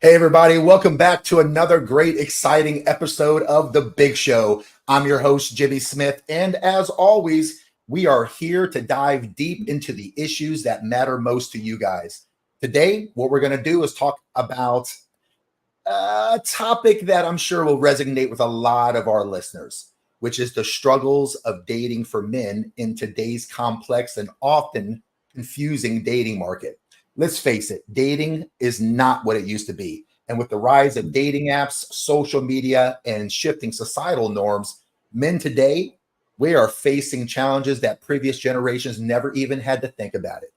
Hey, everybody. Welcome back to another great, exciting episode of The Big Show. I'm your host, Jimmy Smith. And as always, we are here to dive deep into the issues that matter most to you guys. Today, what we're going to do is talk about a topic that I'm sure will resonate with a lot of our listeners, which is the struggles of dating for men in today's complex and often confusing dating market. Let's face it, dating is not what it used to be. And with the rise of dating apps, social media, and shifting societal norms, men today, we are facing challenges that previous generations never even had to think about it.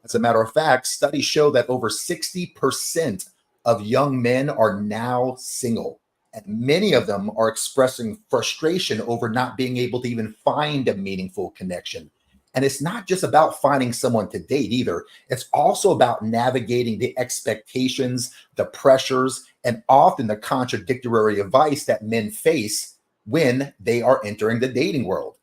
As a matter of fact, studies show that over 60% of young men are now single. And many of them are expressing frustration over not being able to even find a meaningful connection. And it's not just about finding someone to date either. It's also about navigating the expectations, the pressures, and often the contradictory advice that men face when they are entering the dating world.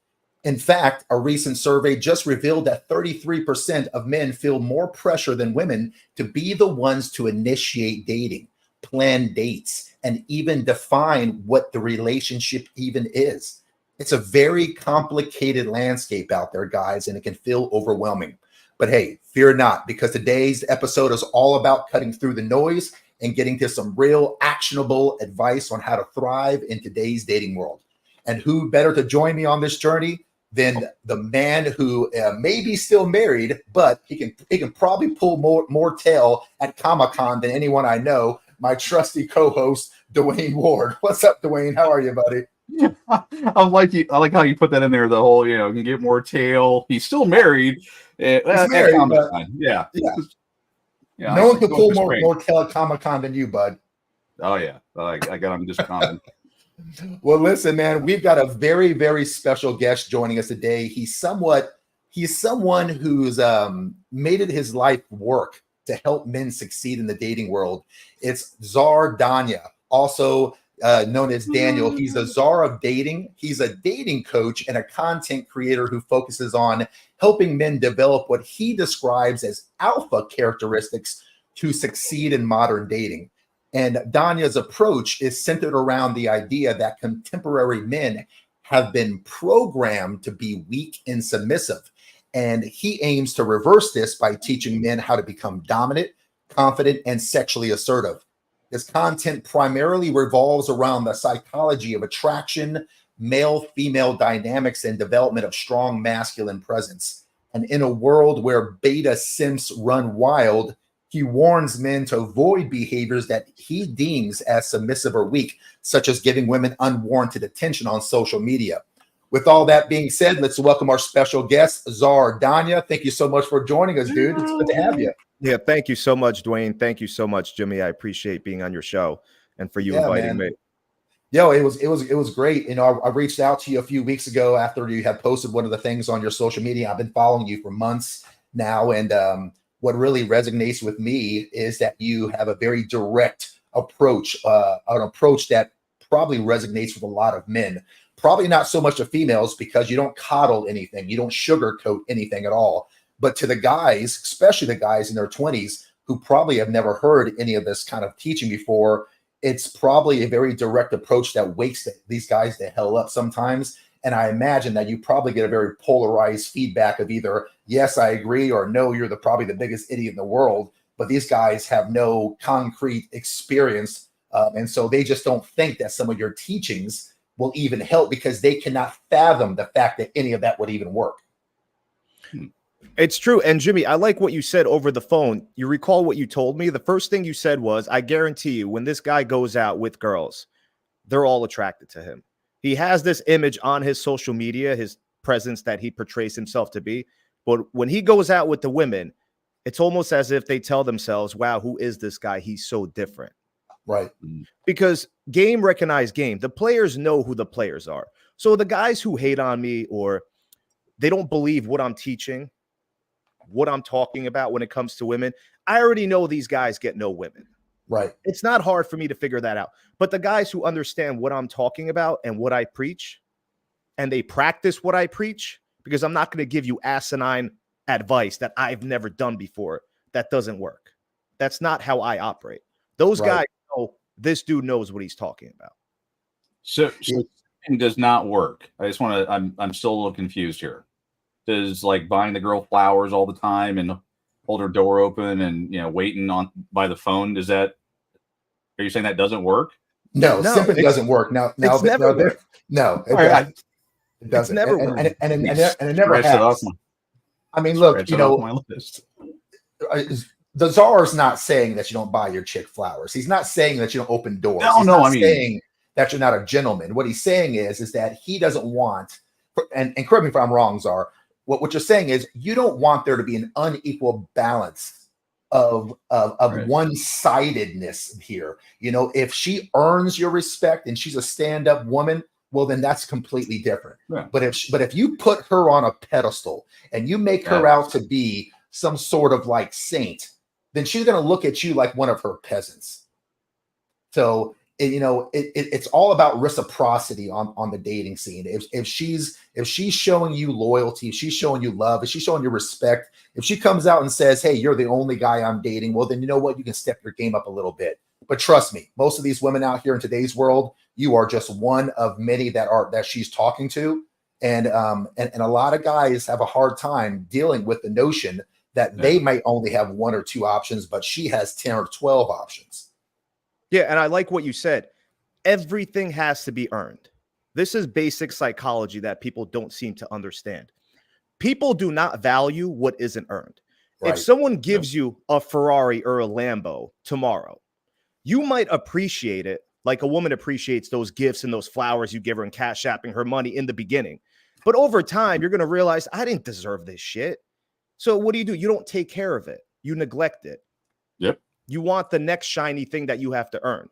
In fact, a recent survey just revealed that 33% of men feel more pressure than women to be the ones to initiate dating, plan dates, and even define what the relationship even is. It's a very complicated landscape out there, guys, and it can feel overwhelming. But hey, fear not, because today's episode is all about cutting through the noise and getting to some real actionable advice on how to thrive in today's dating world. And who better to join me on this journey than the man who may be still married, but he can probably pull more tail at Comic-Con than anyone I know, my trusty co-host, Dwayne Ward. What's up, Dwayne? How are you, buddy? I like how you put that in there. The whole, can get more tail. He's still married. He's married, yeah. No one could pull more tail at Comic-Con than you, bud. Oh yeah, I got him just common. Well, listen, man, we've got a very, very special guest joining us today. He's someone who's made it his life work to help men succeed in the dating world. It's Czar Danya, also known as Daniel. He's a czar of dating. He's a dating coach and a content creator who focuses on helping men develop what he describes as alpha characteristics to succeed in modern dating. And Danya's approach is centered around the idea that contemporary men have been programmed to be weak and submissive. And he aims to reverse this by teaching men how to become dominant, confident, and sexually assertive. His content primarily revolves around the psychology of attraction, male-female dynamics, and development of strong masculine presence. And in a world where beta simps run wild, he warns men to avoid behaviors that he deems as submissive or weak, such as giving women unwarranted attention on social media. With all that being said, let's welcome our special guest, Czar Danya. Thank you so much for joining us, dude. It's good to have you. Yeah, thank you so much, Dwayne. Thank you so much, Jimmy. I appreciate being on your show and for you inviting me. Yo, it was great. I reached out to you a few weeks ago after you had posted one of the things on your social media. I've been following you for months now, and what really resonates with me is that you have a very direct approach, an approach that probably resonates with a lot of men. Probably not so much to females because you don't coddle anything, you don't sugarcoat anything at all. But to the guys, especially the guys in their 20s who probably have never heard any of this kind of teaching before, it's probably a very direct approach that wakes these guys the hell up sometimes. And I imagine that you probably get a very polarized feedback of either, yes, I agree, or no, you're probably the biggest idiot in the world. But these guys have no concrete experience. And so they just don't think that some of your teachings will even help because they cannot fathom the fact that any of that would even work. It's true. And Jimmy, I like what you said over the phone. You recall what you told me? The first thing you said was, I guarantee you, when this guy goes out with girls, they're all attracted to him. He has this image on his social media, his presence that he portrays himself to be. But when he goes out with the women, it's almost as if they tell themselves, wow, who is this guy? He's so different. Right. Because game recognize game. The players know who the players are. So the guys who hate on me or they don't believe what I'm teaching, what I'm talking about when it comes to women, I already know these guys get no women. Right. It's not hard for me to figure that out. But the guys who understand what I'm talking about and what I preach, and they practice what I preach, because I'm not going to give you asinine advice that I've never done before. That doesn't work. That's not how I operate. Those Right. guys know this dude knows what he's talking about. So it does not work. I just want to. I'm still a little confused here. Does like buying the girl flowers all the time and hold her door open and waiting on by the phone? Does that? Are you saying that doesn't work? No, No, simping doesn't work. it's never worked. No, it All right, it doesn't. never and, worked. and it never Scratch it off has. I mean, look, scratch it off my list. The czar's not saying that you don't buy your chick flowers. He's not saying that you don't open doors. No, He's no, not I mean- saying that you're not a gentleman. What he's saying is that he doesn't want, and correct me if I'm wrong, Czar, what you're saying is you don't want there to be an unequal balance of Right. one-sidedness here. If she earns your respect and she's a stand-up woman, well, then that's completely different. Yeah. But if you put her on a pedestal and you make her out to be some sort of like saint, then she's going to look at you like one of her peasants. So it's all about reciprocity on the dating scene. If she's showing you loyalty, if she's showing you love, if she's showing you respect, if she comes out and says, "Hey, you're the only guy I'm dating," well, then you know what? You can step your game up a little bit. But trust me, most of these women out here in today's world, you are just one of many that she's talking to, and a lot of guys have a hard time dealing with the notion that they might only have one or two options, but she has 10 or 12 options. Yeah, and I like what you said. Everything has to be earned. This is basic psychology that people don't seem to understand. People do not value what isn't earned. Right. If someone gives you a Ferrari or a Lambo tomorrow, you might appreciate it like a woman appreciates those gifts and those flowers you give her and cash apping her money in the beginning. But over time, you're going to realize, I didn't deserve this shit. So what do? You don't take care of it. You neglect it. Yep. You want the next shiny thing that you have to earn.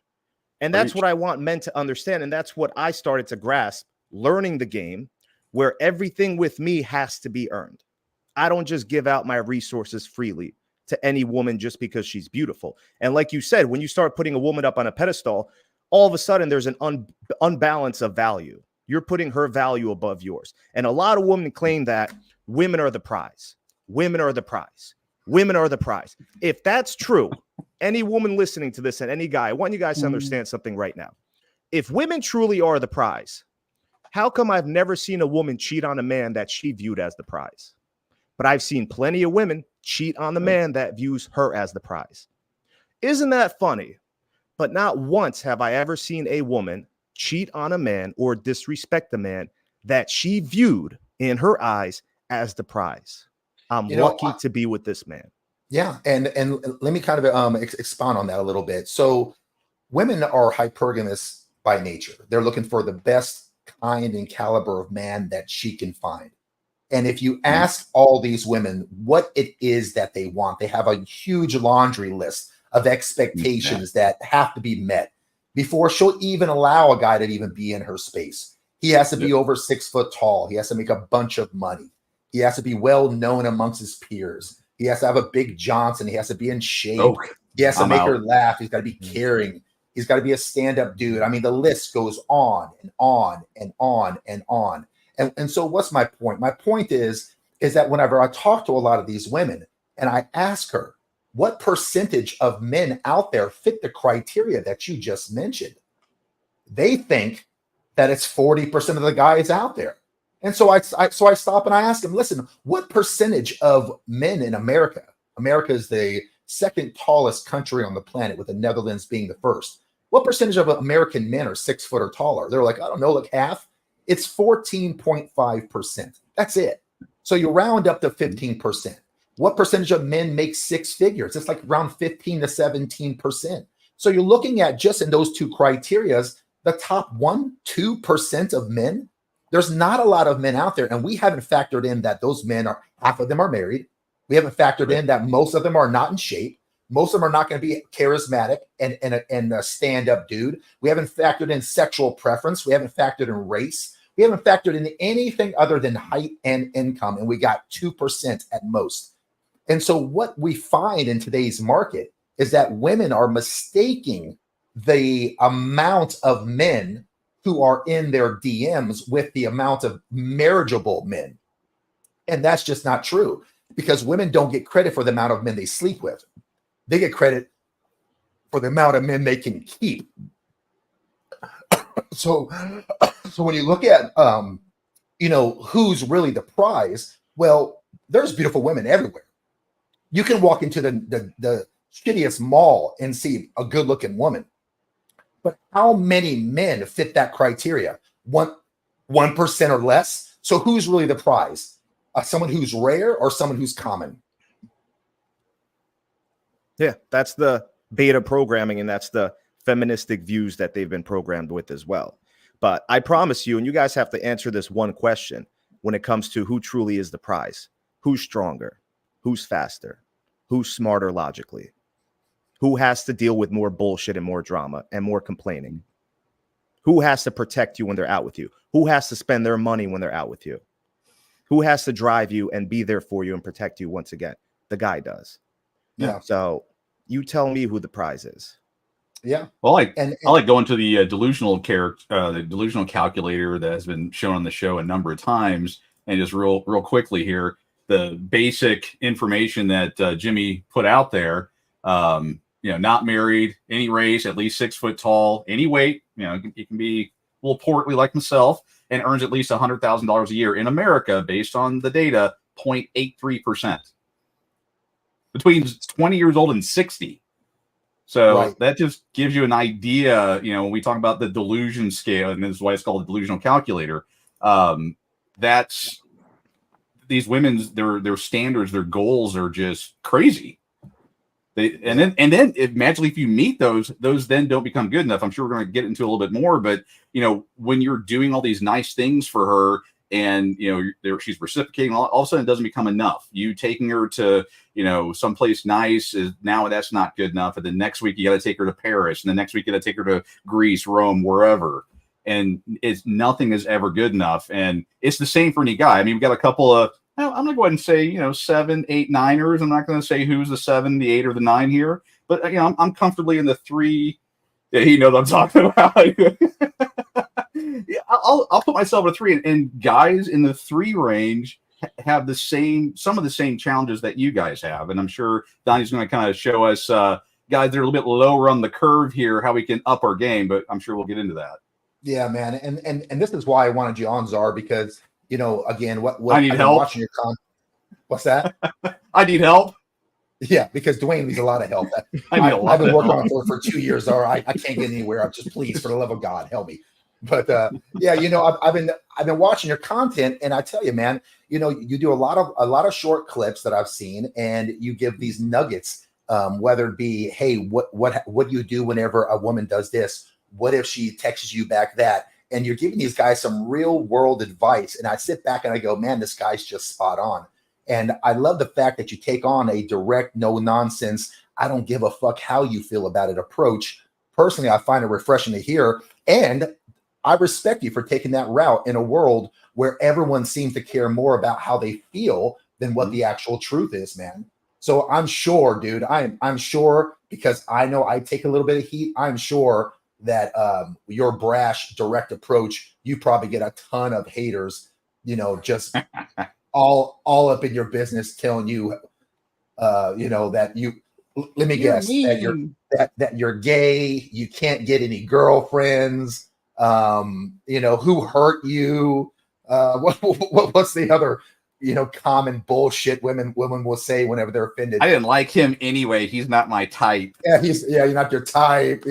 And that's what I want men to understand. And that's what I started to grasp learning the game, where everything with me has to be earned. I don't just give out my resources freely to any woman just because she's beautiful. And like you said, when you start putting a woman up on a pedestal, all of a sudden there's an unbalance of value. You're putting her value above yours. And a lot of women claim that women are the prize. Women are the prize. Women are the prize. If that's true, any woman listening to this and any guy, I want you guys to understand something right now. If women truly are the prize, how come I've never seen a woman cheat on a man that she viewed as the prize? But I've seen plenty of women cheat on the man that views her as the prize. Isn't that funny? But not once have I ever seen a woman cheat on a man or disrespect a man that she viewed in her eyes as the prize. I'm lucky to be with this man. Yeah, and let me kind of expound on that a little bit. So women are hypergamous by nature. They're looking for the best kind and caliber of man that she can find. And if you ask all these women what it is that they want, they have a huge laundry list of expectations that have to be met before she'll even allow a guy to even be in her space. He has to be over 6 foot tall. He has to make a bunch of money. He has to be well known amongst his peers. He has to have a big Johnson. He has to be in shape. He has to make her laugh. He's got to be caring. He's got to be a stand-up dude. I mean, the list goes on and on and on and on. And so what's my point? My point is that whenever I talk to a lot of these women and I ask her, what percentage of men out there fit the criteria that you just mentioned? They think that it's 40% of the guys out there. And so I stop and I ask them, listen, what percentage of men in America? America is the second tallest country on the planet, with the Netherlands being the first. What percentage of American men are 6 foot or taller? They're like, I don't know, like half. It's 14.5%. That's it. So you round up to 15%. What percentage of men make six figures? It's like around 15 to 17%. So you're looking at, just in those two criterias, the top 1-2% of men. There's not a lot of men out there, and we haven't factored in that those men are, half of them are married. We haven't factored in that most of them are not in shape. Most of them are not going to be charismatic and a stand-up dude. We haven't factored in sexual preference. We haven't factored in race. We haven't factored in anything other than height and income, and we got 2% at most. And so what we find in today's market is that women are mistaking the amount of men who are in their DMs with the amount of marriageable men. And that's just not true, because women don't get credit for the amount of men they sleep with. They get credit for the amount of men they can keep. So when you look at who's really the prize, well, there's beautiful women everywhere. You can walk into the shittiest mall and see a good looking woman, but how many men fit that criteria? 1% or less. So who's really the prize? Someone who's rare or someone who's common? Yeah, that's the beta programming, and that's the feministic views that they've been programmed with as well. But I promise you, and you guys have to answer this one question when it comes to who truly is the prize. Who's stronger? Who's faster? Who's smarter logically? Who has to deal with more bullshit and more drama and more complaining? Who has to protect you when they're out with you? Who has to spend their money when they're out with you? Who has to drive you and be there for you and protect you once again? The guy does. Yeah. So you tell me who the prize is. Yeah. Well, I like going to the delusional calculator that has been shown on the show a number of times, and just real quickly here, the basic information that Jimmy put out there. Not married, any race, at least 6 foot tall, any weight. You can be a little portly like myself, and earns at least $100,000 a year in America, based on the data, 0.83%. Between 20 years old and 60. So right. That just gives you an idea, when we talk about the delusion scale, and this is why it's called a delusional calculator. That's these women's, their standards, their goals are just crazy. And then magically, if you meet those then don't become good enough. I'm sure we're going to get into a little bit more, but when you're doing all these nice things for her, and she's reciprocating, all of a sudden it doesn't become enough. You taking her to someplace nice now that's not good enough. And the next week you got to take her to Paris, and the next week you got to take her to Greece, Rome, wherever. And nothing is ever good enough. And it's the same for any guy. I mean, we've got a couple of, I'm going to go ahead and say 7, 8, 9ers. I'm not going to say who's the 7, the 8, or the 9 here, but I'm comfortably in the 3. Yeah, he knows what I'm talking about. Yeah, I'll put myself at a 3, and guys in the 3 range have some of the same challenges that you guys have. And I'm sure Donnie's going to kind of show us guys that are a little bit lower on the curve here, how we can up our game, but I'm sure we'll get into that. Yeah, man. And this is why I wanted you on, Czar, because again, what I need help. Watching your content. What's that? I need help. Yeah, because Dwayne needs a lot of help. I've been working on it for 2 years, Czar. I can't get anywhere. I'm just, please, for the love of God, help me. But I've been watching your content, and I tell you, man, you do a lot of short clips that I've seen, and you give these nuggets, whether it be, hey, what do you do whenever a woman does this? What if she texts you back that? And you're giving these guys some real world advice. And I sit back and I go, man, this guy's just spot on. And I love the fact that you take on a direct, no nonsense, I don't give a fuck how you feel about it approach. Personally, I find it refreshing to hear. And I respect you for taking that route in a world where everyone seems to care more about how they feel than what the actual truth is, man. So I'm sure, dude, I'm sure, because I know I take a little bit of heat. I'm sure that your brash, direct approach, you probably get a ton of haters, just all up in your business, telling you, that you. Let me guess that you're gay. You can't get any girlfriends. Who hurt you? What's the other common bullshit women will say whenever they're offended? I didn't like him anyway. He's not my type. Yeah, you're not your type.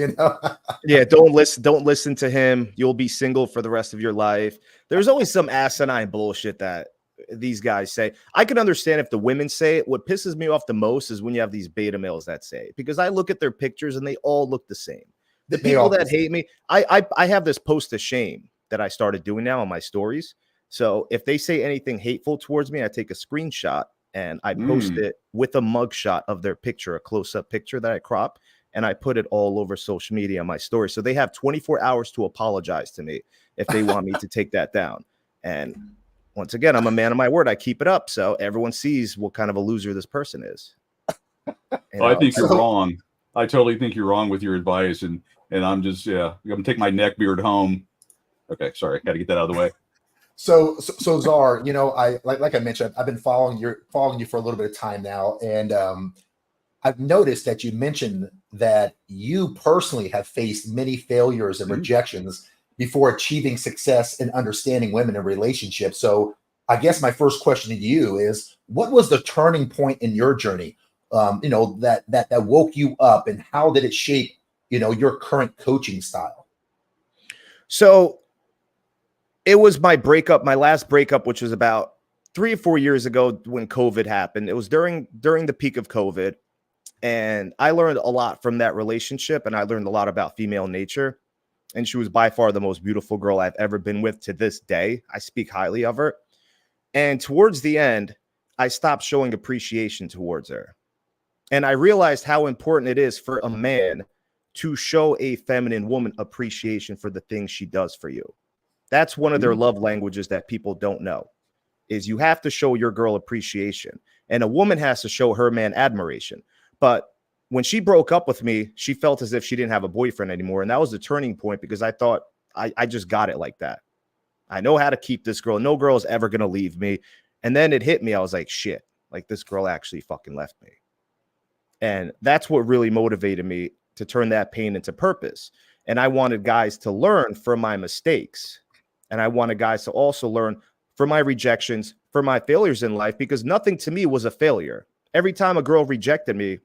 Yeah, don't listen to him. You'll be single for the rest of your life. There's always some asinine bullshit that these guys say. I can understand if the women say it. What pisses me off the most is when you have these beta males that say it, because I look at their pictures and they all look the same. The people that hate me, I have this post of shame that I started doing now on my stories. So if they say anything hateful towards me, I take a screenshot and I post it with a mugshot of their picture, a close-up picture that I crop, and I put it all over social media on my story. So they have 24 hours to apologize to me if they want me to take that down. And once again, I'm a man of my word. I keep it up, so everyone sees what kind of a loser this person is. I think you're wrong. I totally think you're wrong with your advice, and I'm just I'm gonna take my neck beard home. Okay, sorry, got to get that out of the way. So Czar, I like I mentioned, I've been following you for a little bit of time now, and I've noticed that you mentioned that you personally have faced many failures and rejections before achieving success and understanding women in relationships. So I guess my first question to you is, what was the turning point in your journey? That woke you up, and how did it shape, your current coaching style? So it was my last breakup, which was about 3 or 4 years ago when COVID happened. It was during the peak of COVID. And I learned a lot from that relationship, and I learned a lot about female nature. And she was by far the most beautiful girl I've ever been with to this day. I speak highly of her. And towards the end, I stopped showing appreciation towards her. And I realized how important it is for a man to show a feminine woman appreciation for the things she does for you. That's one of their love languages that people don't know, is you have to show your girl appreciation. And a woman has to show her man admiration. But when she broke up with me, she felt as if she didn't have a boyfriend anymore. And that was the turning point, because I thought I just got it like that. I know how to keep this girl. No girl is ever going to leave me. And then it hit me. I was like, shit, like this girl actually fucking left me. And that's what really motivated me to turn that pain into purpose. And I wanted guys to learn from my mistakes. And I wanted guys to also learn from my rejections, from my failures in life, because nothing to me was a failure. Every time a girl rejected me,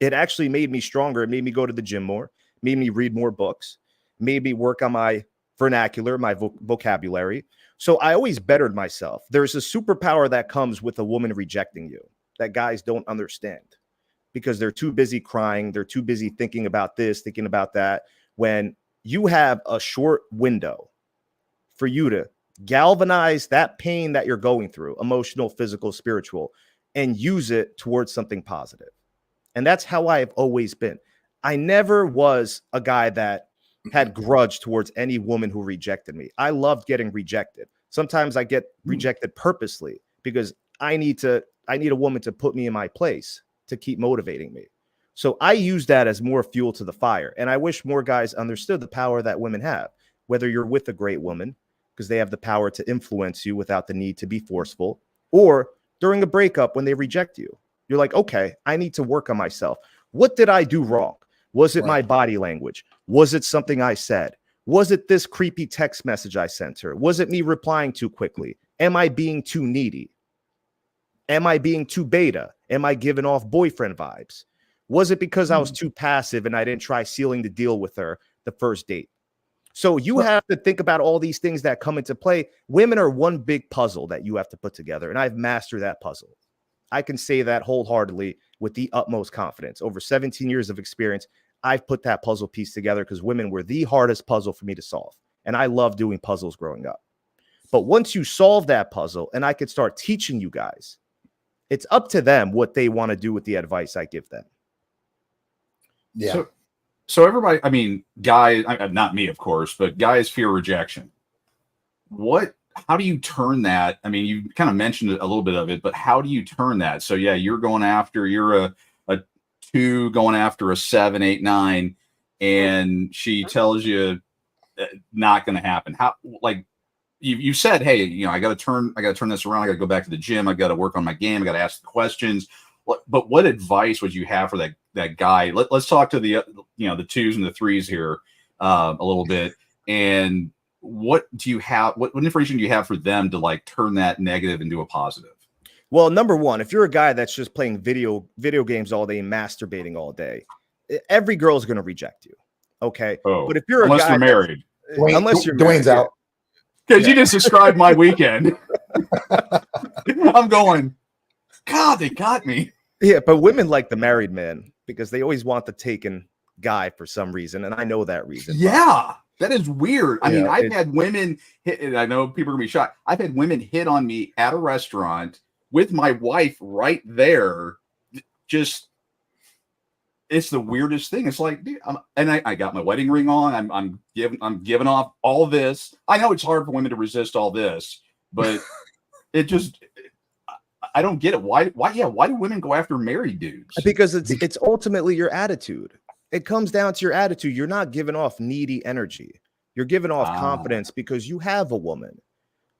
it actually made me stronger. It made me go to the gym more, made me read more books, made me work on my vernacular, my vocabulary. So I always bettered myself. There's a superpower that comes with a woman rejecting you that guys don't understand, because they're too busy crying. They're too busy thinking about this, thinking about that. When you have a short window for you to galvanize that pain that you're going through, emotional, physical, spiritual, and use it towards something positive. And that's how I've always been. I never was a guy that had grudge towards any woman who rejected me. I loved getting rejected. Sometimes I get rejected purposely because I need a woman to put me in my place to keep motivating me. So I use that as more fuel to the fire. And I wish more guys understood the power that women have, whether you're with a great woman, because they have the power to influence you without the need to be forceful, or during a breakup when they reject you. You're like, okay, I need to work on myself. What did I do wrong? Was it my body language? Was it something I said? Was it this creepy text message I sent her? Was it me replying too quickly? Am I being too needy? Am I being too beta? Am I giving off boyfriend vibes? Was it because I was too passive and I didn't try sealing the deal with her the first date? So you have to think about all these things that come into play. Women are one big puzzle that you have to put together, and I've mastered that puzzle. I can say that wholeheartedly with the utmost confidence. Over 17 years of experience, I've put that puzzle piece together because women were the hardest puzzle for me to solve. And I love doing puzzles growing up. But once you solve that puzzle and I could start teaching you guys, it's up to them what they want to do with the advice I give them. Yeah. So everybody, I mean, guys, not me, of course, but guys fear rejection. How do you turn that? I mean, you kind of mentioned a little bit of it, but how do you turn that? So yeah, you're a 2 going after a 7, 8, 9, and she tells you not going to happen. How, like you said, hey, I got to turn this around. I got to go back to the gym. I got to work on my game. I got to ask the questions. But what advice would you have for that guy? Let's talk to the 2s and the 3s here a little bit. And what do you have? What information do you have for them to like turn that negative into a positive? Well, number one, if you're a guy that's just playing video games all day and masturbating all day, every girl is going to reject you. Okay. Oh, but if you're unless a guy you're married, unless you're Dwayne's married, out. because you just described my weekend. I'm going, God, they got me. Yeah, but women like the married man because they always want the taken guy for some reason, and I know that reason. Yeah, that is weird. I mean, I've had women hit, and I know people are gonna be shocked. I've had women hit on me at a restaurant with my wife right there. Just, it's the weirdest thing. It's like, dude, I got my wedding ring on. I'm giving off all this. I know it's hard for women to resist all this, but it just. I don't get it. Why do women go after married dudes? Because it's ultimately your attitude. It comes down to your attitude. You're not giving off needy energy. You're giving off confidence because you have a woman.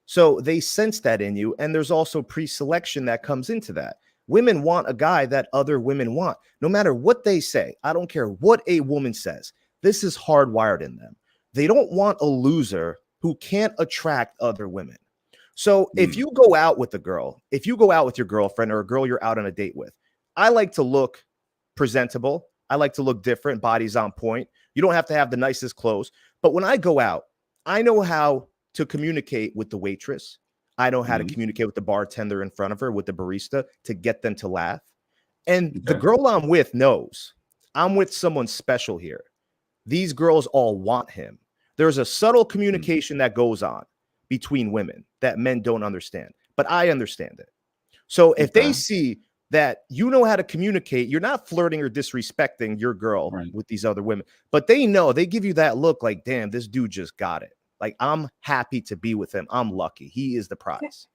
So they sense that in you. And there's also pre-selection that comes into that. Women want a guy that other women want, no matter what they say. I don't care what a woman says. This is hardwired in them. They don't want a loser who can't attract other women. So if you go out with a girl, if you go out with your girlfriend or a girl you're out on a date with, I like to look presentable. I like to look different, body's on point. You don't have to have the nicest clothes. But when I go out, I know how to communicate with the waitress. I know how to communicate with the bartender in front of her, with the barista, to get them to laugh. And the girl I'm with knows I'm with someone special here. These girls all want him. There's a subtle communication that goes on between women that men don't understand, but I understand it. So if they see that you know how to communicate, you're not flirting or disrespecting your girl with these other women, but they know, they give you that look like, damn, this dude just got it. Like, I'm happy to be with him. I'm lucky. He is the prize.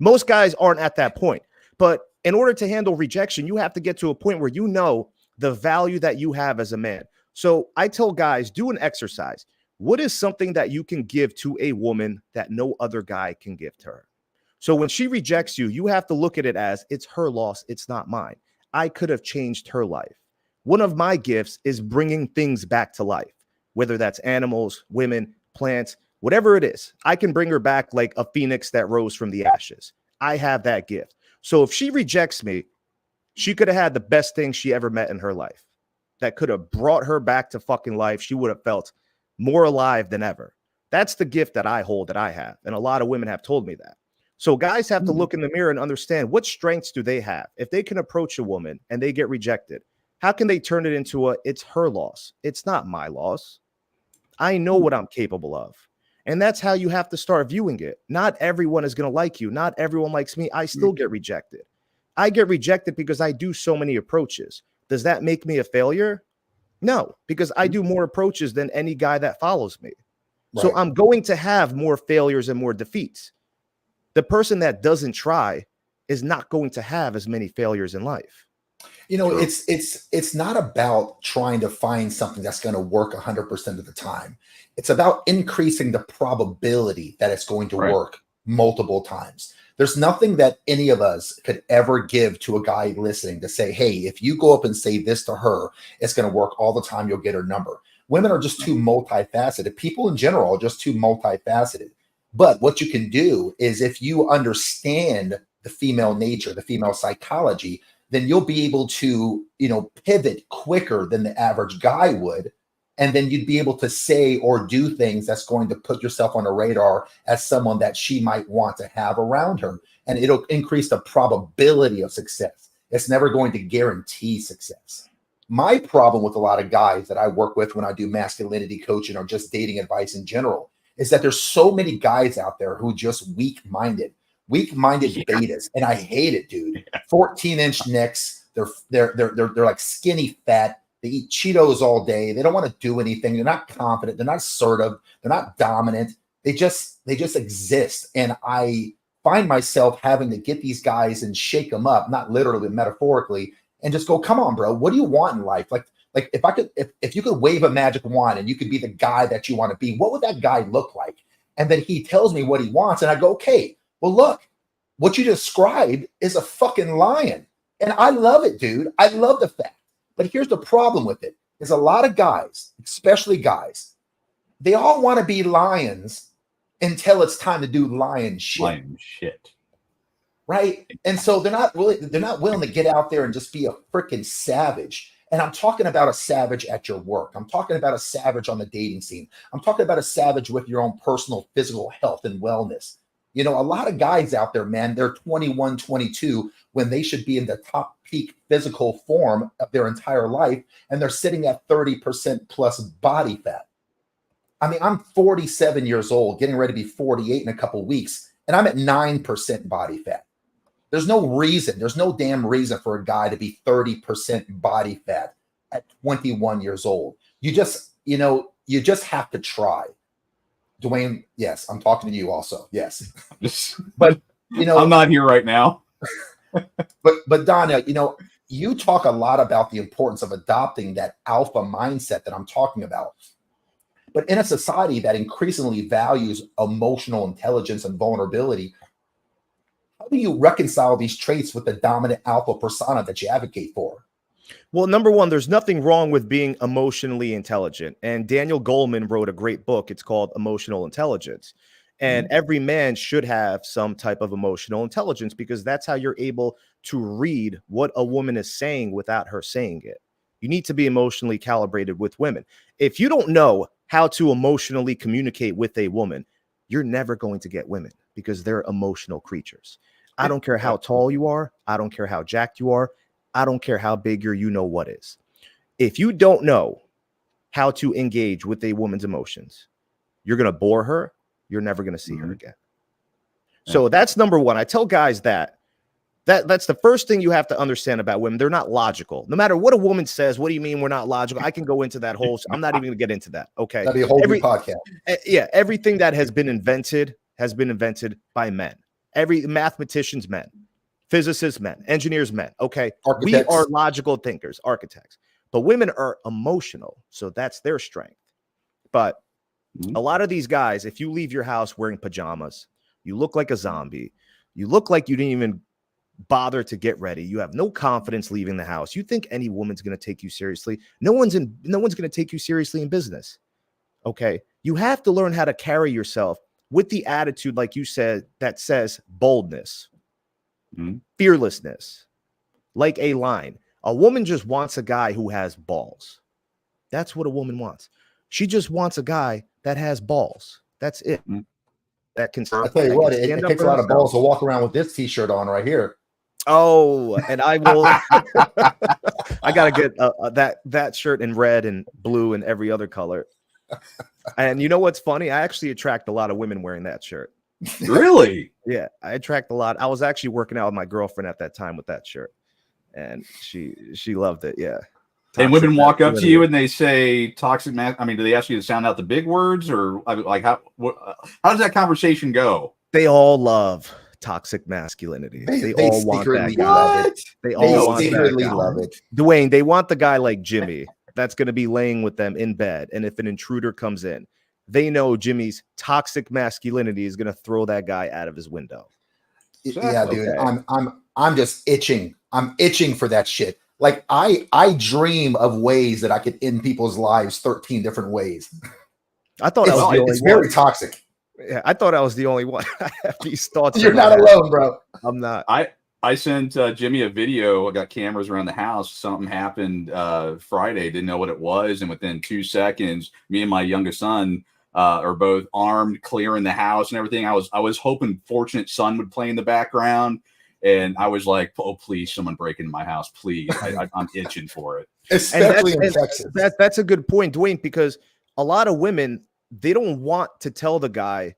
Most guys aren't at that point, but in order to handle rejection, you have to get to a point where you know the value that you have as a man. So I tell guys, do an exercise. What is something that you can give to a woman that no other guy can give to her? So when she rejects you, you have to look at it as it's her loss. It's not mine. I could have changed her life. One of my gifts is bringing things back to life, whether that's animals, women, plants, whatever it is. I can bring her back like a phoenix that rose from the ashes. I have that gift. So if she rejects me, she could have had the best thing she ever met in her life that could have brought her back to fucking life. She would have felt more alive than ever. That's the gift that I hold, that I have. And a lot of women have told me that. So guys have to look in the mirror and understand, what strengths do they have? If they can approach a woman and they get rejected, how can they turn it into it's her loss? It's not my loss. I know what I'm capable of. And that's how you have to start viewing it. Not everyone is going to like you. Not everyone likes me. I still get rejected. I get rejected because I do so many approaches. Does that make me a failure? No, because I do more approaches than any guy that follows me. Right. So I'm going to have more failures and more defeats. The person that doesn't try is not going to have as many failures in life. You know, it's not about trying to find something that's going to work 100% of the time. It's about increasing the probability that it's going to work multiple times. There's nothing that any of us could ever give to a guy listening to say, hey, if you go up and say this to her, it's going to work all the time. You'll get her number. Women are just too multifaceted. People in general are just too multifaceted. But what you can do is, if you understand the female nature, the female psychology, then you'll be able to, pivot quicker than the average guy would. And then you'd be able to say or do things that's going to put yourself on a radar as someone that she might want to have around her. And it'll increase the probability of success. It's never going to guarantee success. My problem with a lot of guys that I work with when I do masculinity coaching or just dating advice in general is that there's so many guys out there who just weak-minded betas. And I hate it, dude. 14-inch necks. They're like skinny fat. They eat Cheetos all day. They don't want to do anything. They're not confident. They're not assertive. They're not dominant. They just exist. And I find myself having to get these guys and shake them up, not literally, metaphorically, and just go, come on, bro. What do you want in life? Like if you could wave a magic wand and you could be the guy that you want to be, what would that guy look like? And then he tells me what he wants. And I go, okay, well, look, what you described is a fucking lion. And I love it, dude. I love the fact. But here's the problem with it, is a lot of guys, especially guys, they all want to be lions until it's time to do lion shit. Lion shit. Right? And so they're not willing to get out there and just be a freaking savage. And I'm talking about a savage at your work. I'm talking about a savage on the dating scene. I'm talking about a savage with your own personal physical health and wellness. A lot of guys out there, man, they're 21, 22 when they should be in the top peak physical form of their entire life. And they're sitting at 30% plus body fat. I mean, I'm 47 years old, getting ready to be 48 in a couple of weeks, and I'm at 9% body fat. There's no damn reason for a guy to be 30% body fat at 21 years old. You just have to try. Dwayne, yes, I'm talking to you also. Yes. But I'm not here right now. but Danya, you talk a lot about the importance of adopting that alpha mindset that I'm talking about. But in a society that increasingly values emotional intelligence and vulnerability, how do you reconcile these traits with the dominant alpha persona that you advocate for? Well, number one, there's nothing wrong with being emotionally intelligent. And Daniel Goleman wrote a great book. It's called Emotional Intelligence. And every man should have some type of emotional intelligence, because that's how you're able to read what a woman is saying without her saying it. You need to be emotionally calibrated with women. If you don't know how to emotionally communicate with a woman, you're never going to get women, because they're emotional creatures. I don't care how tall you are. I don't care how jacked you are. I don't care how big your you know what is. If you don't know how to engage with a woman's emotions, you're going to bore her. You're never going to see her again. So that's number one. I tell guys that's the first thing you have to understand about women. They're not logical. No matter what a woman says, what do you mean we're not logical? I can go into that whole, I'm not even going to get into that. Okay. That'd be a whole new podcast. Yeah. Everything that has been invented by men. Every mathematicians, men, physicists, men, engineers, men. Okay. Architects. We are logical thinkers, architects, but women are emotional. So that's their strength. But a lot of these guys, if you leave your house wearing pajamas, you look like a zombie. You look like you didn't even bother to get ready. You have no confidence leaving the house. You think any woman's going to take you seriously? No one's going to take you seriously in business. Okay. You have to learn how to carry yourself with the attitude, like you said, that says boldness, fearlessness, like a lion. A woman just wants a guy who has balls. That's what a woman wants. She just wants a guy that has balls. That's it. That can. I tell you what, it takes a lot of balls to walk around with this T-shirt on right here. Oh, and I will. I gotta get that shirt in red and blue and every other color. And you know what's funny? I actually attract a lot of women wearing that shirt. Really? Yeah, I attract a lot. I was actually working out with my girlfriend at that time with that shirt, and she loved it. Yeah. And women walk up to you and they say toxic man. I mean, do they ask you to sound out the big words, or like how does that conversation go? They all love toxic masculinity. They all want that guy. They all secretly love it. Dwayne, they want the guy like Jimmy that's going to be laying with them in bed. And if an intruder comes in, they know Jimmy's toxic masculinity is going to throw that guy out of his window. Yeah, dude. I'm just itching. I'm itching for that shit. Like I dream of ways that I could end people's lives 13 different ways. I thought it's very toxic. Yeah, I thought I was the only one. I have these thoughts. You're not alone, bro. I'm not. I sent Jimmy a video. I got cameras around the house. Something happened Friday. Didn't know what it was, and within 2 seconds, me and my youngest son are both armed, clearing the house and everything. I was hoping Fortunate Son would play in the background. And I was like, oh, please, someone break into my house, please. I'm itching for it. Especially in Texas. That's a good point, Dwayne, because a lot of women, they don't want to tell the guy,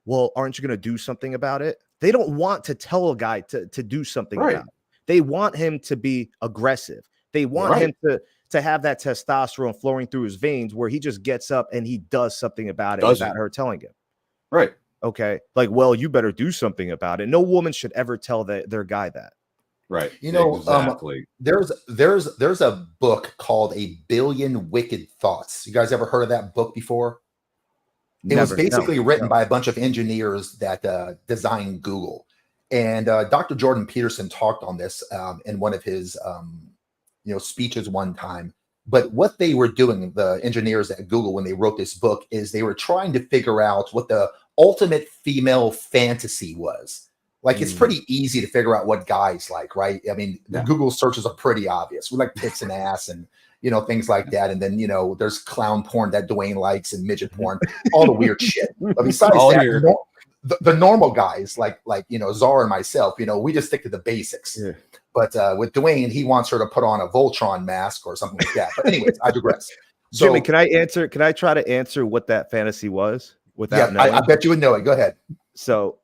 well, aren't you going to do something about it? They don't want to tell a guy to do something about it. They want him to be aggressive. They want him to have that testosterone flowing through his veins where he just gets up and he does something about it without her telling him. Right. Okay. Like, well, you better do something about it. No woman should ever tell their guy that. Right. You know, exactly. There's a book called A Billion Wicked Thoughts. You guys ever heard of that book before? It was basically written by a bunch of engineers that designed Google. And Dr. Jordan Peterson talked on this in one of his speeches one time. But what they were doing, the engineers at Google, when they wrote this book, is they were trying to figure out what the ultimate female fantasy was. Like, it's pretty easy to figure out what guys like, right? I mean, the Google searches are pretty obvious. We like tits and ass and, things like that. And then, there's clown porn that Dwayne likes and midget porn, all the weird shit. But besides that, the normal guys like Czar and myself, we just stick to the basics. Yeah. But with Dwayne, he wants her to put on a Voltron mask or something like that. But anyways, I digress. So, Jimmy, can I try to answer what that fantasy was without knowing? I bet you would know it. Go ahead. So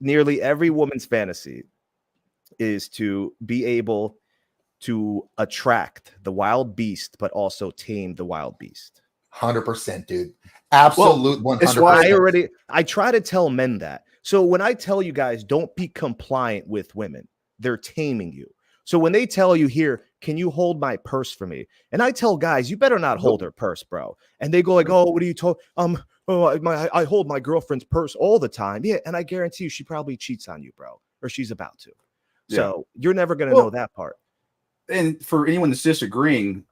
nearly every woman's fantasy is to be able to attract the wild beast, but also tame the wild beast. 100%, dude. Absolute 100%. That's why I try to tell men that. So when I tell you guys, don't be compliant with women, they're taming you. So when they tell you, here, can you hold my purse for me? And I tell guys, you better not hold her purse, bro. And they go like, oh, what are you talking? I hold my girlfriend's purse all the time. Yeah, and I guarantee you she probably cheats on you, bro. or she's about to. Yeah. So you're never going to know that part. And for anyone that's disagreeing,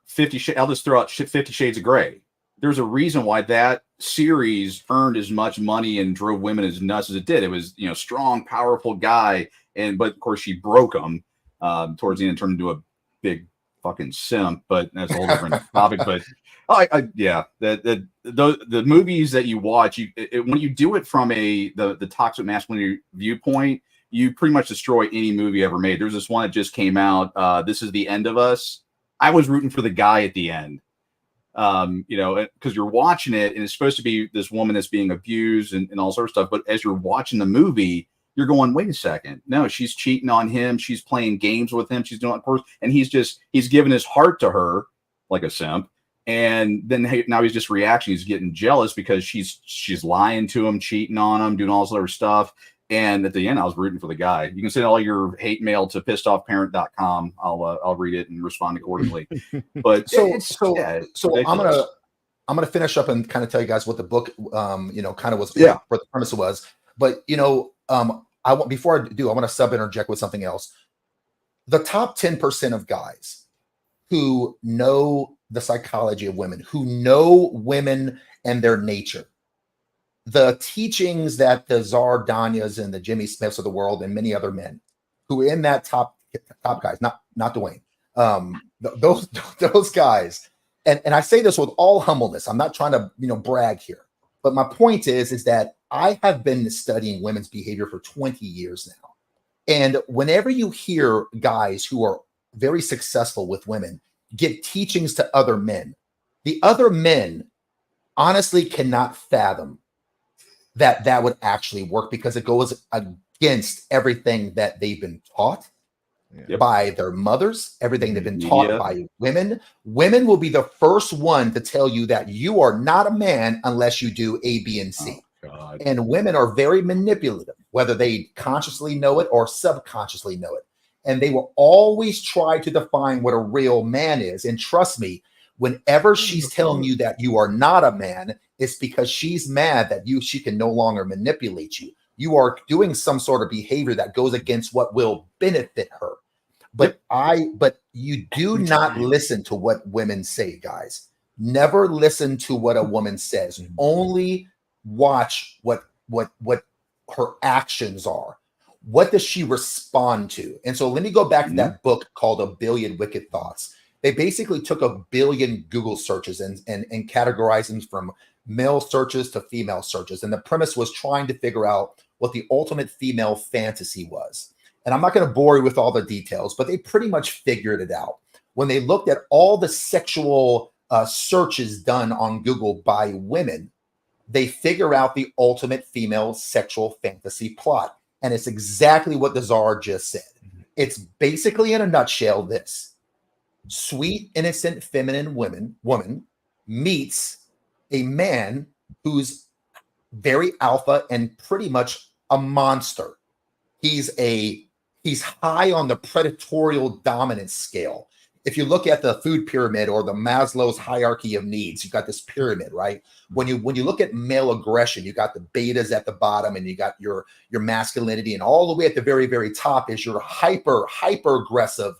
I'll just throw out 50 Shades of Grey. There's a reason why that series earned as much money and drove women as nuts as it did. It was, strong, powerful guy. But of course she broke him towards the end, turned into a big fucking simp, but that's a whole different topic. But the movies that you watch, when you do it from the toxic masculinity viewpoint, you pretty much destroy any movie ever made. There's this one that just came out. This Is the End of Us. I was rooting for the guy at the end. Because you're watching it and it's supposed to be this woman that's being abused and all sorts of stuff. But as you're watching the movie, you're going, wait a second. No, she's cheating on him. She's playing games with him. She's doing it, of course. And he's giving his heart to her like a simp. And then now he's just reacting. He's getting jealous because she's lying to him, cheating on him, doing all this other stuff. And at the end, I was rooting for the guy. You can send all your hate mail to pissedoffparent.com. I'll read it and respond accordingly. But so I'm gonna finish up and kind of tell you guys what the book kind of was, what the premise was. But before I do, I want to sub-interject with something else. The top 10% of guys who know the psychology of women, who know women and their nature, the teachings that the Czar Danyas and the Jimmy Smiths of the world and many other men who are in that top guys, not Dwayne, those guys, and I say this with all humbleness. I'm not trying to brag here, but my point is that I have been studying women's behavior for 20 years now, and whenever you hear guys who are very successful with women give teachings to other men, the other men honestly cannot fathom that would actually work, because it goes against everything that they've been taught by their mothers, everything they've been taught by women. Women will be the first one to tell you that you are not a man unless you do A, B, and C. Oh, and women are very manipulative, whether they consciously know it or subconsciously know it. And they will always try to define what a real man is. And trust me, whenever she's telling you that you are not a man, it's because she's mad that she can no longer manipulate you. You are doing some sort of behavior that goes against what will benefit her. But you do not listen to what women say, guys. Never listen to what a woman says. Only watch what her actions are. What does she respond to? And so let me go back to that book called A Billion Wicked Thoughts. They basically took 1 billion Google searches and categorized them from male searches to female searches. And the premise was trying to figure out what the ultimate female fantasy was. And I'm not going to bore you with all the details, but they pretty much figured it out. When they looked at all the sexual searches done on Google by women, they figure out the ultimate female sexual fantasy plot. And it's exactly what the Czar just said. It's basically, in a nutshell, this: sweet, innocent, feminine woman meets a man who's very alpha and pretty much a monster. He's high on the predatorial dominance scale. If you look at the food pyramid or the Maslow's hierarchy of needs, you got this pyramid, right? When you look at male aggression, you got the betas at the bottom, and you got your masculinity, and all the way at the very, very top is your hyper aggressive,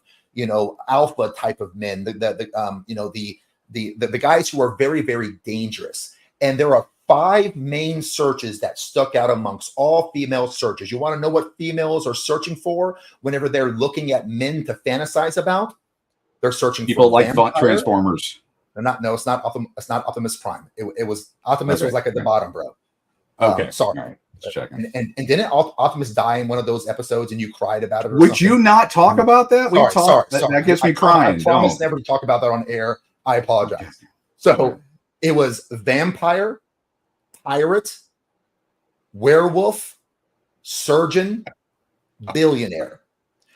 alpha type of men, the guys who are very, very dangerous. And there are 5 main searches that stuck out amongst all female searches. You want to know what females are searching for whenever they're looking at men to fantasize about? They're searching people for like vampire. Transformers. They're not. No, it's not. It's not Optimus Prime. It was Optimus was like at the bottom, bro. Okay, sorry. All right. Just checking. And didn't Optimus die in one of those episodes, and you cried about it? Or Would something? you not talk about that? Sorry. That gets me crying. I promise never to talk about that on air. I apologize. Okay. So it was vampire, pirate, werewolf, surgeon, billionaire.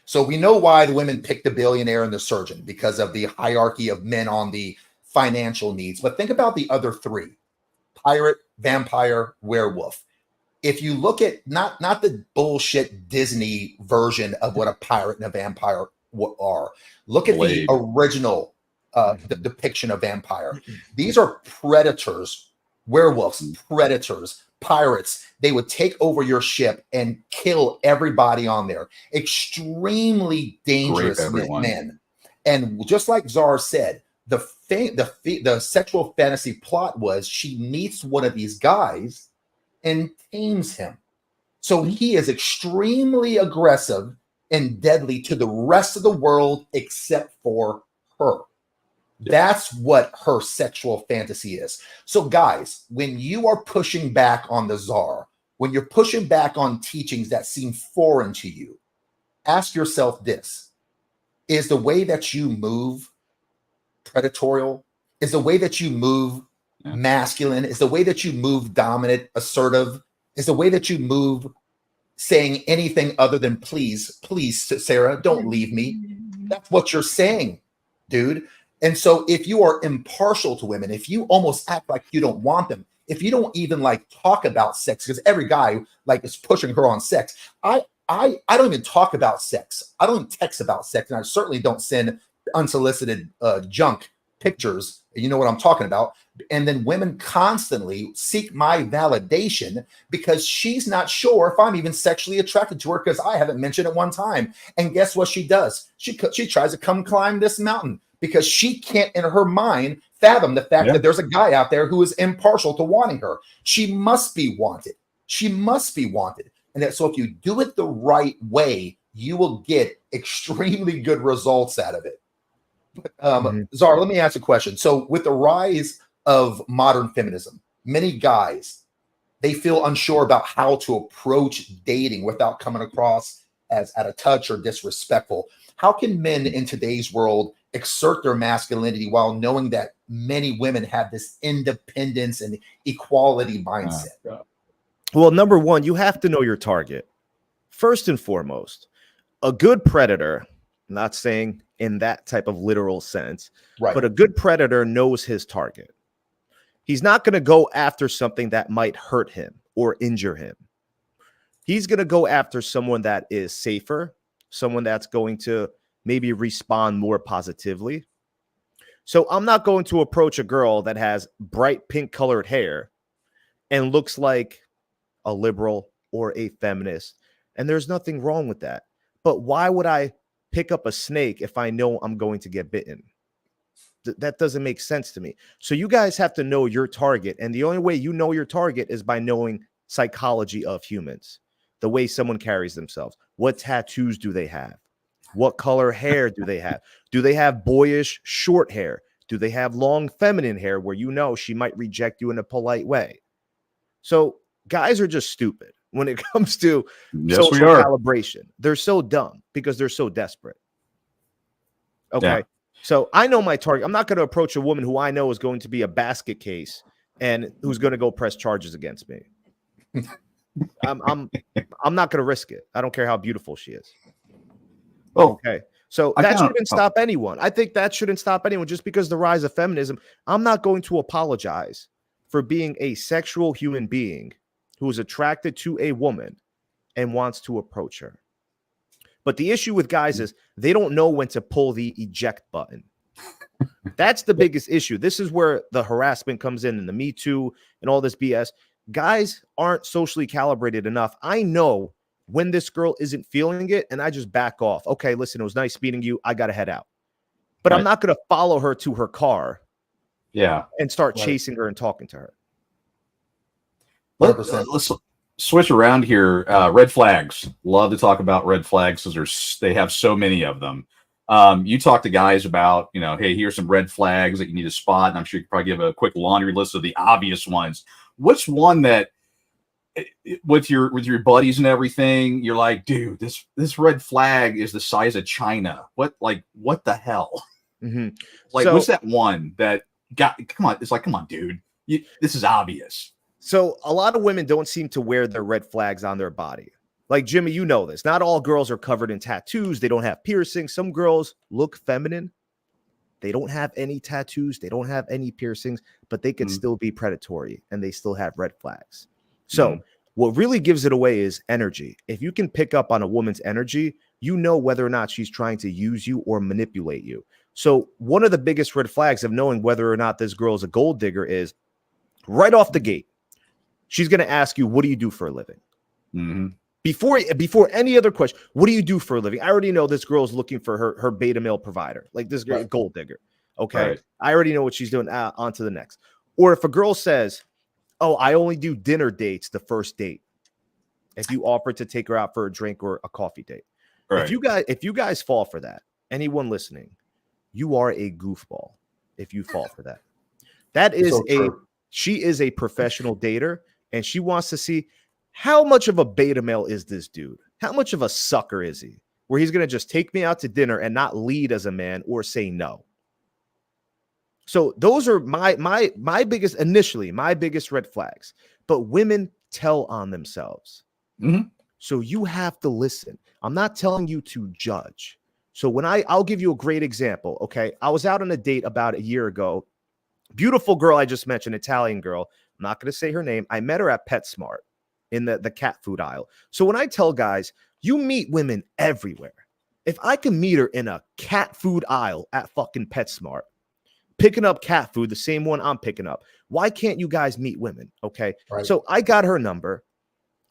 So we know why the women picked the billionaire and the surgeon, because of the hierarchy of men on the financial needs. But think about the other 3: pirate, vampire, werewolf. If you look at not the bullshit Disney version of what a pirate and a vampire are, look at the original depiction of vampire. These are predators, werewolves, predators, pirates, they would take over your ship and kill everybody on there. Extremely dangerous men. And just like Czar said, the sexual fantasy plot was she meets one of these guys and tames him. So he is extremely aggressive and deadly to the rest of the world except for her. That's what her sexual fantasy is. So guys, when you are pushing back on the Czar, when you're pushing back on teachings that seem foreign to you, ask yourself this: is the way that you move predatorial? Is the way that you move masculine? Is the way that you move dominant, assertive? Is the way that you move saying anything other than please, Sarah, don't leave me? That's what you're saying, dude. And so if you are impartial to women, if you almost act like you don't want them, if you don't even like talk about sex, because every guy like is pushing her on sex. I don't even talk about sex. I don't even text about sex. And I certainly don't send unsolicited junk pictures. You know what I'm talking about. And then women constantly seek my validation because she's not sure if I'm even sexually attracted to her because I haven't mentioned it one time. And guess what she does? She tries to come climb this mountain because she can't in her mind fathom the fact that there's a guy out there who is impartial to wanting her. She must be wanted. She must be wanted. And that, so if you do it the right way, you will get extremely good results out of it. But, Czar, let me ask a question. So with the rise of modern feminism, many guys, they feel unsure about how to approach dating without coming across as out of touch or disrespectful. How can men in today's world exert their masculinity while knowing that many women have this independence and equality mindset? Well, number one, you have to know your target. First and foremost, a good predator, I'm not saying in that type of literal sense, but a good predator knows his target. He's not going to go after something that might hurt him or injure him. He's going to go after someone that is safer, someone that's going to maybe respond more positively. So I'm not going to approach a girl that has bright pink colored hair and looks like a liberal or a feminist. And there's nothing wrong with that. But why would I pick up a snake if I know I'm going to get bitten? That doesn't make sense to me. So you guys have to know your target. And the only way you know your target is by knowing psychology of humans, the way someone carries themselves. What tattoos do they have? What color hair do they have? Do they have boyish short hair? Do they have long feminine hair where you know she might reject you in a polite way? So guys are just stupid when it comes to social calibration. They're so dumb because they're so desperate. Okay. Yeah. So I know my target. I'm not going to approach a woman who I know is going to be a basket case and who's going to go press charges against me. I'm not going to risk it. I don't care how beautiful she is. Oh, okay. So that shouldn't stop anyone. I think that shouldn't stop anyone just because the rise of feminism. I'm not going to apologize for being a sexual human being who is attracted to a woman and wants to approach her. But the issue with guys is they don't know when to pull the eject button. That's the biggest issue. This is where the harassment comes in and the Me Too and all this BS. Guys aren't socially calibrated enough. I know when this girl isn't feeling it and I just back off. Okay, listen, it was nice meeting you. I got to head out. But I'm not going to follow her to her car. Yeah. And start chasing her and talking to her. Let's switch around here. Red flags. Love to talk about red flags because they have so many of them. You talk to guys about, hey, here's some red flags that you need to spot. And I'm sure you could probably give a quick laundry list of the obvious ones. Which one that with your buddies and everything, you're like, dude, this red flag is the size of China. What the hell? Mm-hmm. What's that one that come on? It's like, come on, dude. This is obvious. So a lot of women don't seem to wear their red flags on their body. Like, Jimmy, you know this. Not all girls are covered in tattoos. They don't have piercings. Some girls look feminine. They don't have any tattoos. They don't have any piercings, but they can still be predatory and they still have red flags. So what really gives it away is energy. If you can pick up on a woman's energy, you know whether or not she's trying to use you or manipulate you. So one of the biggest red flags of knowing whether or not this girl is a gold digger is right off the gate. she's going to ask you, what do you do for a living? Mm-hmm. Before any other question, what do you do for a living? I already know this girl's looking for her beta male provider, like this girl, gold digger. Okay. Right. I already know what she's doing. On to the next. Or if a girl says, oh, I only do dinner dates the first date. If you offer to take her out for a drink or a coffee date. Right. If you guys fall for that, anyone listening, you are a goofball if you fall for that. She is a professional dater, and she wants to see how much of a beta male is this dude? How much of a sucker is he? Where he's going to just take me out to dinner and not lead as a man or say no. So those are my biggest red flags. But women tell on themselves. Mm-hmm. So you have to listen. I'm not telling you to judge. So when I'll give you a great example. Okay. I was out on a date about a year ago. Beautiful girl I just mentioned, Italian girl. I'm not going to say her name. I met her at PetSmart in the cat food aisle. So when I tell guys, you meet women everywhere. If I can meet her in a cat food aisle at fucking PetSmart, picking up cat food, the same one I'm picking up, why can't you guys meet women? Okay. Right. So I got her number.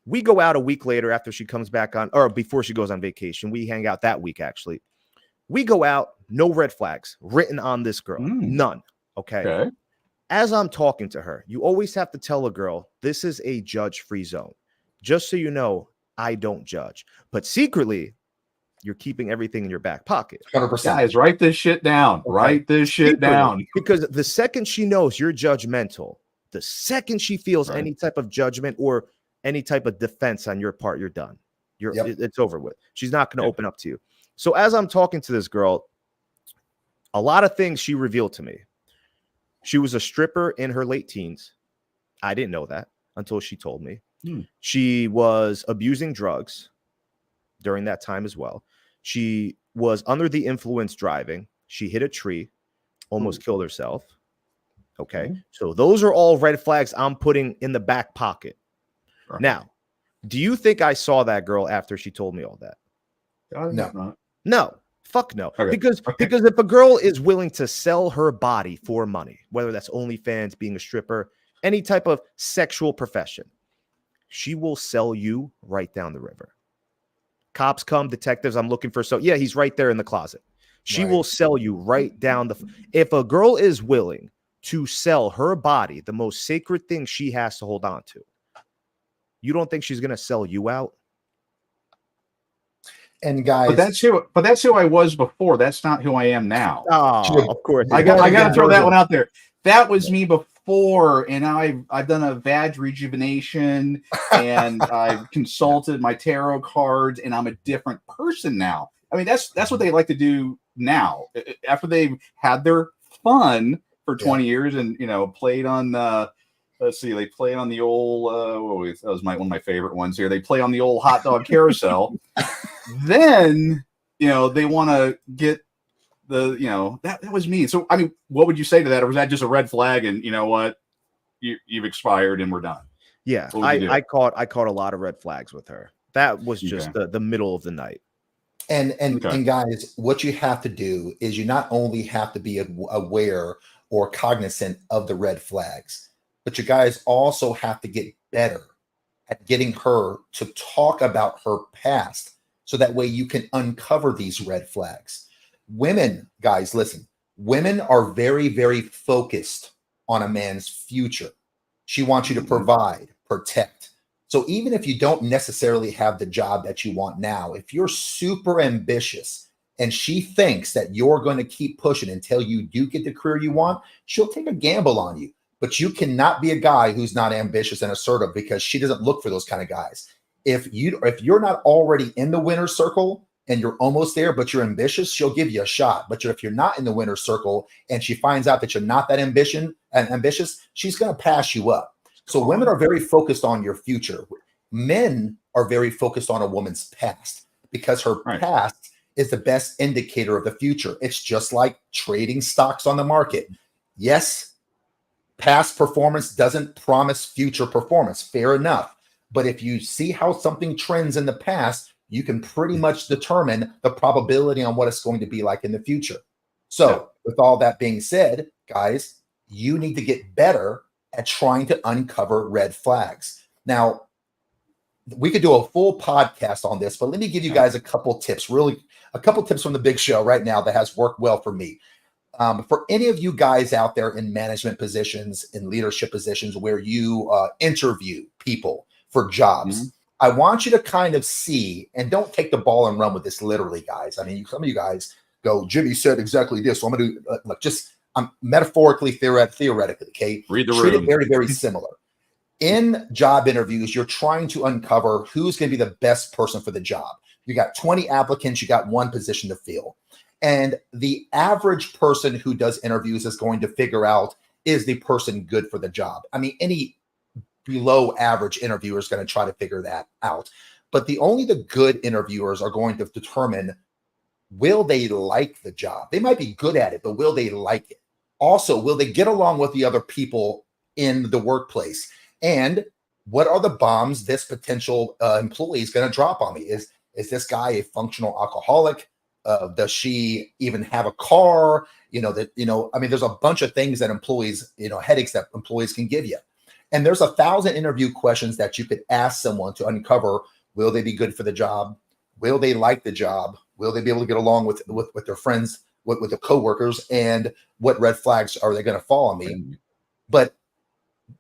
We go out a week later after she comes back on, or before she goes on vacation. We hang out that week, actually. We go out, no red flags written on this girl. None. Okay. As I'm talking to her, you always have to tell a girl, this is a judge-free zone. Just so you know, I don't judge. But secretly, you're keeping everything in your back pocket. 100%. Guys, write this shit down. Okay. Write this shit down. Because the second she knows you're judgmental, the second she feels any type of judgment or any type of defense on your part, you're done. It's over with. She's not going to open up to you. So as I'm talking to this girl, a lot of things she revealed to me. She was a stripper in her late teens. I didn't know that until she told me. She was abusing drugs during that time as well. She was under the influence driving. She hit a tree, almost killed herself. Okay. So those are all red flags I'm putting in the back pocket. Right. Now, do you think I saw that girl after she told me all that? No. Fuck no. Okay. Because if a girl is willing to sell her body for money, whether that's OnlyFans, being a stripper, any type of sexual profession, she will sell you right down the river. Cops come, detectives, I'm looking for. So yeah, he's right there in the closet. She will sell you right down if a girl is willing to sell her body, the most sacred thing she has to hold on to, you don't think she's going to sell you out? And guys, but that's who I was before. That's not who I am now. Oh, of course. I got to throw that one out there. That was me before, and I've done a vag rejuvenation, and I've consulted my tarot cards, and I'm a different person now. I mean, that's what they like to do now. After they've had their fun for 20 years, and played on let's see, they play on the old that was one of my favorite ones here. They play on the old hot dog carousel. Then they want to get that was me. So I mean, what would you say to that? Or was that just a red flag and you know what, you've expired and we're done? Yeah, I caught a lot of red flags with her. That was just the middle of the night. And guys, what you have to do is you not only have to be aware or cognizant of the red flags, but you guys also have to get better at getting her to talk about her past, so that way you can uncover these red flags. Women, guys, listen, women are very, very focused on a man's future. She wants you to provide, protect. So even if you don't necessarily have the job that you want now, if you're super ambitious and she thinks that you're going to keep pushing until you do get the career you want, she'll take a gamble on you. But you cannot be a guy who's not ambitious and assertive, because she doesn't look for those kind of guys. If you're not already in the winner's circle and you're almost there, but you're ambitious, she'll give you a shot. But if you're not in the winner's circle and she finds out that you're not that ambitious, she's going to pass you up. So women are very focused on your future. Men are very focused on a woman's past, because her past is the best indicator of the future. It's just like trading stocks on the market. Yes, past performance doesn't promise future performance. Fair enough. But if you see how something trends in the past, you can pretty much determine the probability on what it's going to be like in the future. So with all that being said, guys, you need to get better at trying to uncover red flags. Now, we could do a full podcast on this, but let me give you guys a couple tips, really a couple tips from the big show right now that has worked well for me. For any of you guys out there in management positions, in leadership positions where you interview people for jobs, I want you to kind of see, and don't take the ball and run with this literally, guys. I mean, some of you guys go, Jimmy said exactly this, so I'm going to do, I'm metaphorically, theoretically, okay? Read the Treat room. it very, very similar. In job interviews, you're trying to uncover who's going to be the best person for the job. You got 20 applicants, you got one position to fill. And the average person who does interviews is going to figure out, is the person good for the job? I mean, any below average interviewer is going to try to figure that out. But the good interviewers are going to determine, will they like the job? They might be good at it, but will they like it? Also, will they get along with the other people in the workplace? And what are the bombs this potential employee is going to drop on me? Is this guy a functional alcoholic? Does she even have a car? I mean, there's a bunch of things that employees, headaches that employees can give you. And there's 1,000 interview questions that you could ask someone to uncover. Will they be good for the job? Will they like the job? Will they be able to get along with their friends, with the coworkers? And what red flags are they going to fall on me? But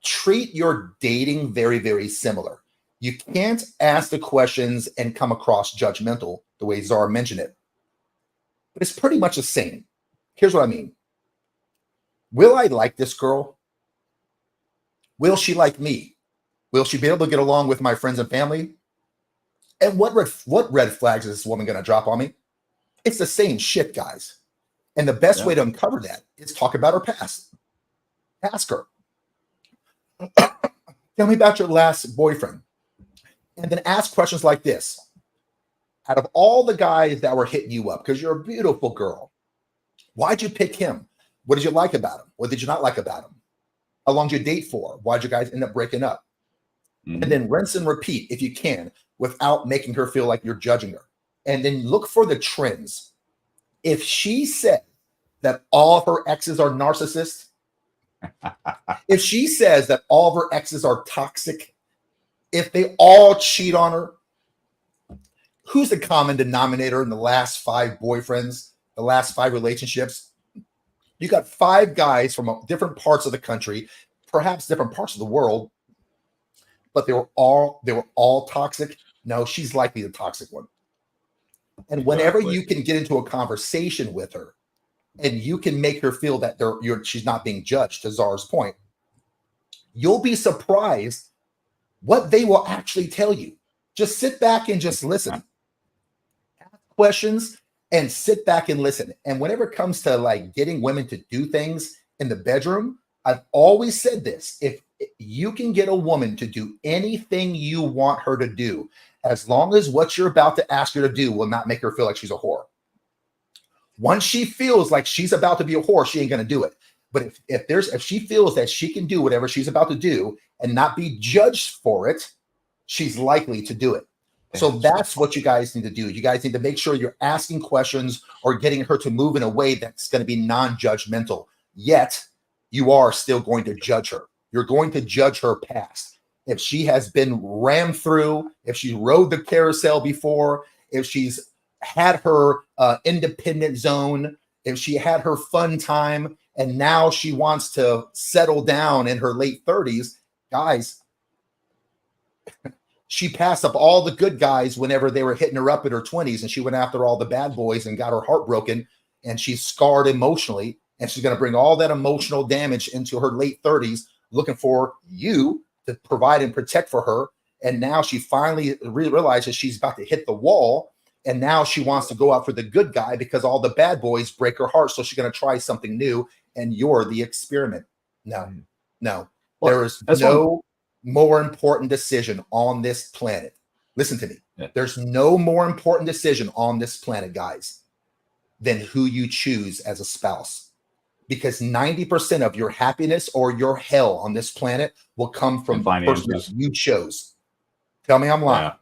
treat your dating very, very similar. You can't ask the questions and come across judgmental the way Czar mentioned it. But it's pretty much the same. Here's what I mean. Will I like this girl? Will she like me? Will she be able to get along with my friends and family? And what red flags is this woman going to drop on me? It's the same shit, guys. And the best way to uncover that is talk about her past. Ask her. Tell me about your last boyfriend. And then ask questions like this. Out of all the guys that were hitting you up, because you're a beautiful girl, why'd you pick him? What did you like about him? What did you not like about him? How long did you date for? Why'd you guys end up breaking up? And then rinse and repeat if you can, without making her feel like you're judging her. And then look for the trends. If she said that all of her exes are narcissists, if she says that all of her exes are toxic, if they all cheat on her, who's the common denominator in the last 5 boyfriends, the last 5 relationships? You got 5 guys from different parts of the country, perhaps different parts of the world, but they were all toxic. No, she's likely the toxic one. And whenever you can get into a conversation with her and you can make her feel that she's not being judged, to Czar's point, you'll be surprised what they will actually tell you. Just sit back and just listen. Ask questions and sit back and listen. And whenever it comes to like getting women to do things in the bedroom, I've always said this. If you can get a woman to do anything you want her to do, as long as what you're about to ask her to do will not make her feel like she's a whore. Once she feels like she's about to be a whore, she ain't going to do it. But if she feels that she can do whatever she's about to do and not be judged for it, she's likely to do it. So that's what you guys need to do. You guys need to make sure you're asking questions or getting her to move in a way that's going to be non-judgmental. Yet you are still going to judge her. You're going to judge her past. If she has been rammed through, if she rode the carousel before, if she's had her independent zone, if she had her fun time, and now she wants to settle down in her late 30s, guys, she passed up all the good guys whenever they were hitting her up in her 20s, and she went after all the bad boys and got her heart broken, and she's scarred emotionally, and she's going to bring all that emotional damage into her late 30s, looking for you to provide and protect for her. And now she finally realizes she's about to hit the wall, and now she wants to go out for the good guy because all the bad boys break her heart, so she's going to try something new, and you're the experiment. No. Well, there is no more important decision on this planet. Listen to me. Yeah. There's no more important decision on this planet, guys, than who you choose as a spouse. Because 90% of your happiness or your hell on this planet will come from the person that you chose. Tell me I'm lying. Yeah.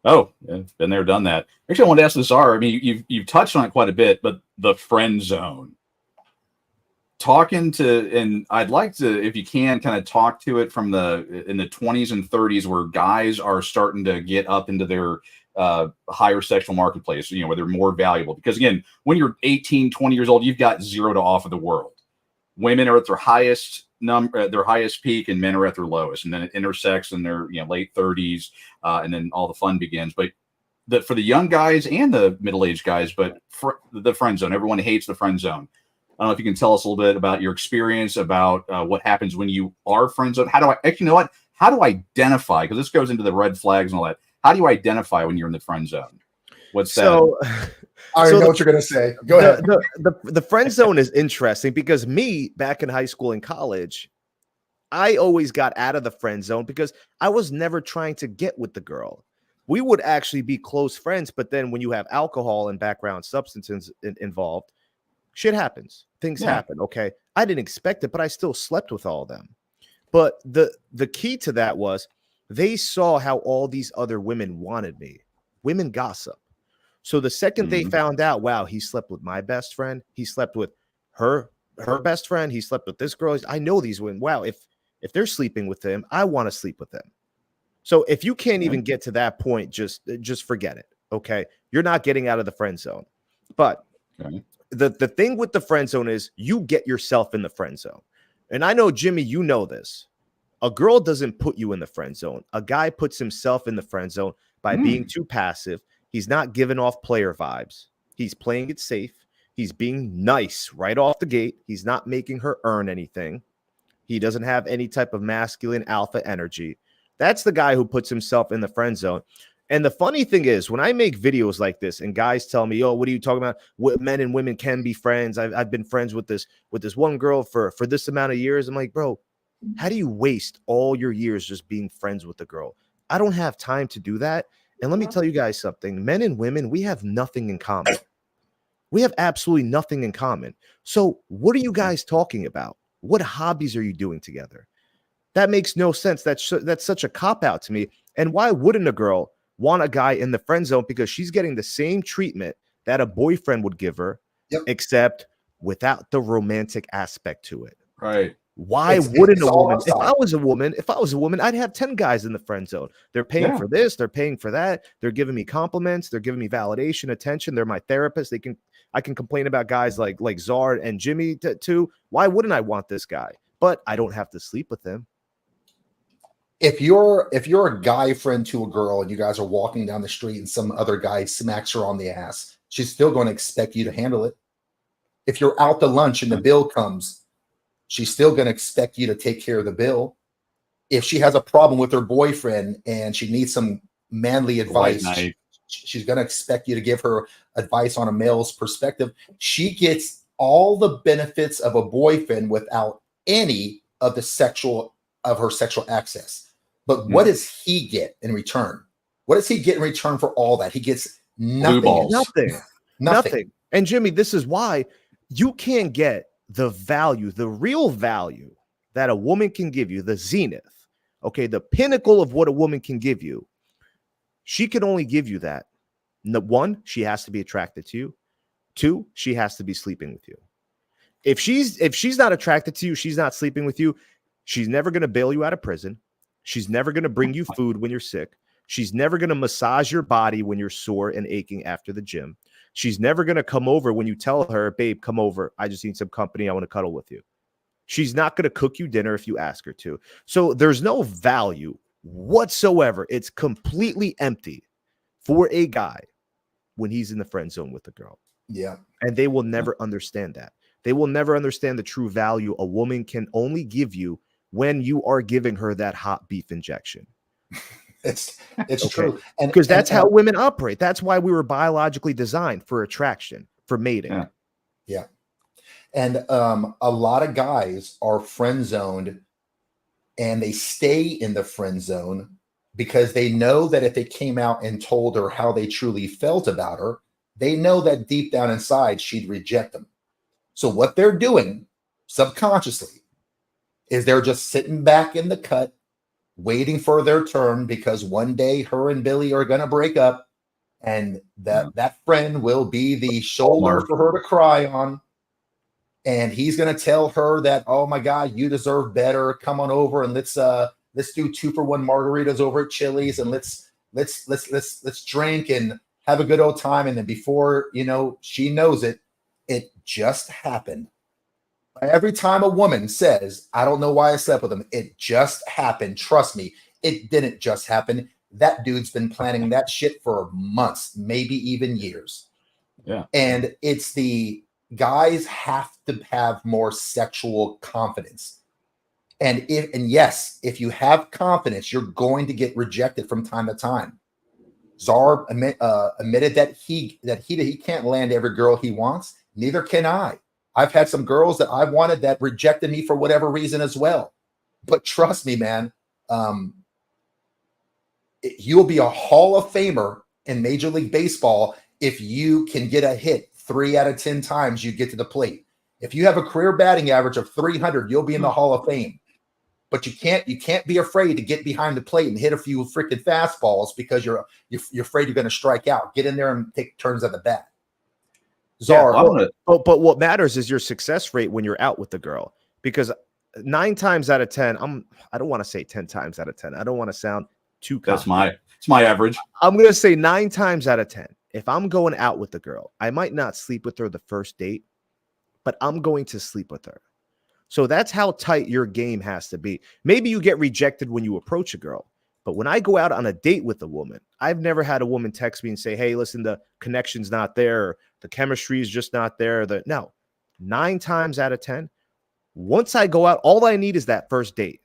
Oh, been there, done that. Actually, I wanted to ask this, Czar. I mean, you've touched on it quite a bit, but the friend zone. talking to, and I'd like to, if you can, kind of talk to it from in the 20s and 30s, where guys are starting to get up into their higher sexual marketplace, where they're more valuable. Because again, when you're 18, 20 years old, you've got zero to offer the world. Women are at their highest their highest peak, and men are at their lowest, and then it intersects in their late 30s, and then all the fun begins. But for the young guys and the middle-aged guys, but for the friend zone, everyone hates the friend zone. I don't know if you can tell us a little bit about your experience, about what happens when you are friend zone. How do I actually, how do I identify? Because this goes into the red flags and all that. How do you identify when you're in the friend zone? What's that? So, I know what you're going to say. Go ahead. The friend zone is interesting because me, back in high school and college, I always got out of the friend zone because I was never trying to get with the girl. We would actually be close friends, but then when you have alcohol and background substances involved, shit happens. Things happen. Okay. I didn't expect it, but I still slept with all of them. But the key to that was they saw how all these other women wanted me. Women gossip. So the second they found out, wow, he slept with my best friend, he slept with her best friend, he slept with this girl. I know these women. Wow, if they're sleeping with him, I want to sleep with them. So if you can't even get to that point, just forget it. Okay. You're not getting out of the friend zone. But the thing with the friend zone is you get yourself in the friend zone. And I know, Jimmy, you know this. A girl doesn't put you in the friend zone. A guy puts himself in the friend zone by being too passive. He's not giving off player vibes. He's playing it safe. He's being nice right off the gate. He's not making her earn anything. He doesn't have any type of masculine alpha energy. That's the guy who puts himself in the friend zone. And the funny thing is, when I make videos like this and guys tell me, "Oh, what are you talking about? Men and women can be friends. I've been friends with this one girl for this amount of years." I'm like, bro, how do you waste all your years just being friends with the girl? I don't have time to do that. And let me tell you guys something. Men and women, we have nothing in common. We have absolutely nothing in common. So what are you guys talking about? What hobbies are you doing together? That makes no sense. That's such a cop-out to me. And why wouldn't a girl want a guy in the friend zone? Because she's getting the same treatment that a boyfriend would give her, except without the romantic aspect to it. Right. Why wouldn't a woman? If I was a woman, I'd have 10 guys in the friend zone. They're paying for this, they're paying for that, they're giving me compliments, they're giving me validation, attention, they're my therapist. I can complain about guys like Czar and Jimmy too. Why wouldn't I want this guy? But I don't have to sleep with him. If you're a guy friend to a girl and you guys are walking down the street and some other guy smacks her on the ass, she's still going to expect you to handle it. If you're out to lunch and the bill comes, she's still going to expect you to take care of the bill. If she has a problem with her boyfriend and she needs some manly advice, she's going to expect you to give her advice on a male's perspective. She gets all the benefits of a boyfriend without any of her sexual access. But what does he get in return? What does he get in return for all that? He gets nothing. Nothing. And Jimmy, this is why you can't get the value, the real value that a woman can give you, the zenith, okay, the pinnacle of what a woman can give you. She can only give you that. One, she has to be attracted to you. Two, she has to be sleeping with you. If she's not attracted to you, she's not sleeping with you, she's never going to bail you out of prison. She's never going to bring you food when you're sick. She's never going to massage your body when you're sore and aching after the gym. She's never going to come over when you tell her, babe, come over. I just need some company. I want to cuddle with you. She's not going to cook you dinner if you ask her to. So there's no value whatsoever. It's completely empty for a guy when he's in the friend zone with a girl. Yeah. And they will never understand that. They will never understand the true value a woman can only give you when you are giving her that hot beef injection. It's true. And because that's how women operate. That's why we were biologically designed for attraction, for mating. Yeah. And a lot of guys are friend zoned and they stay in the friend zone because they know that if they came out and told her how they truly felt about her, they know that deep down inside she'd reject them. So what they're doing subconsciously is they're just sitting back in the cut, waiting for their turn, because one day her and Billy are going to break up and that friend will be the shoulder for her to cry on. and he's going to tell her that, oh my God, you deserve better. Come on over and let's do 2-for-1 margaritas over at Chili's, and let's drink and have a good old time. And then before she knows it, it just happened. Every time a woman says, I don't know why I slept with him, it just happened. Trust me, it didn't just happen. That dude's been planning that shit for months, maybe even years. Yeah. And it's the guys have to have more sexual confidence. And yes, if you have confidence, you're going to get rejected from time to time. Czar admitted that he can't land every girl he wants. Neither can I. I've had some girls that I wanted that rejected me for whatever reason as well. But trust me, man, you'll be a Hall of Famer in Major League Baseball if you can get a hit 3 out of 10 times you get to the plate. If you have a career batting average of 300, you'll be in the Hall of Fame. But you can't be afraid to get behind the plate and hit a few freaking fastballs because you're afraid you're going to strike out. Get in there and take turns at the bat. Czar, but what matters is your success rate when you're out with the girl, because 9 times out of 10, I don't want to say 10 times out of 10. I don't want to sound too confident. It's my average. I'm going to say 9 times out of 10. If I'm going out with the girl, I might not sleep with her the first date, but I'm going to sleep with her. So that's how tight your game has to be. Maybe you get rejected when you approach a girl, but when I go out on a date with a woman, I've never had a woman text me and say, hey, listen, the connection's not there, or the chemistry is just not there. No, 9 times out of 10, once I go out, all I need is that first date.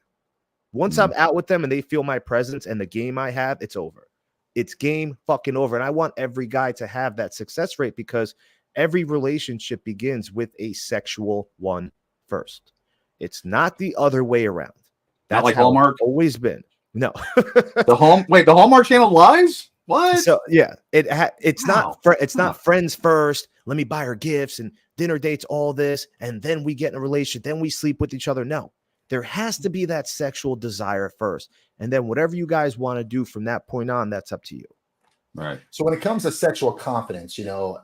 Once I'm out with them and they feel my presence and the game I have, it's over. It's game fucking over. And I want every guy to have that success rate, because every relationship begins with a sexual one first. It's not the other way around. That's not like how Hallmark? it's always been. No. The Hallmark Channel lies? What? So yeah, it's not friends first. Let me buy her gifts and dinner dates, all this, and then we get in a relationship, then we sleep with each other. No, there has to be that sexual desire first, and then whatever you guys want to do from that point on, that's up to you. Right. So when it comes to sexual confidence,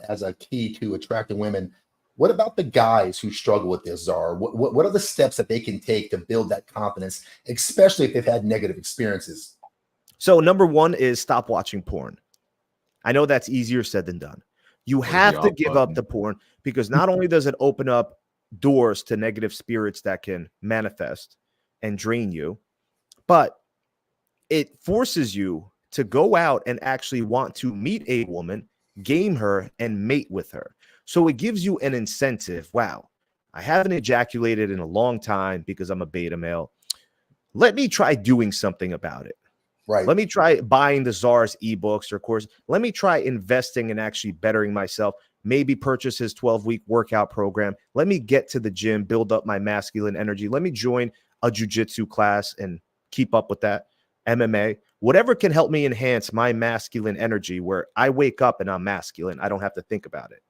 as a key to attracting women, what about the guys who struggle with this, Czar? What are the steps that they can take to build that confidence, especially if they've had negative experiences? So number 1 is stop watching porn. I know that's easier said than done. You have to give up the porn, because not only does it open up doors to negative spirits that can manifest and drain you, but it forces you to go out and actually want to meet a woman, game her, and mate with her. So it gives you an incentive. Wow, I haven't ejaculated in a long time because I'm a beta male. Let me try doing something about it. Right. Let me try buying the Czar's ebooks or course. Let me try investing and actually bettering myself. Maybe purchase his 12-week workout program. Let me get to the gym, build up my masculine energy. Let me join a jiu-jitsu class and keep up with that. MMA, whatever can help me enhance my masculine energy, where I wake up and I'm masculine. I don't have to think about it.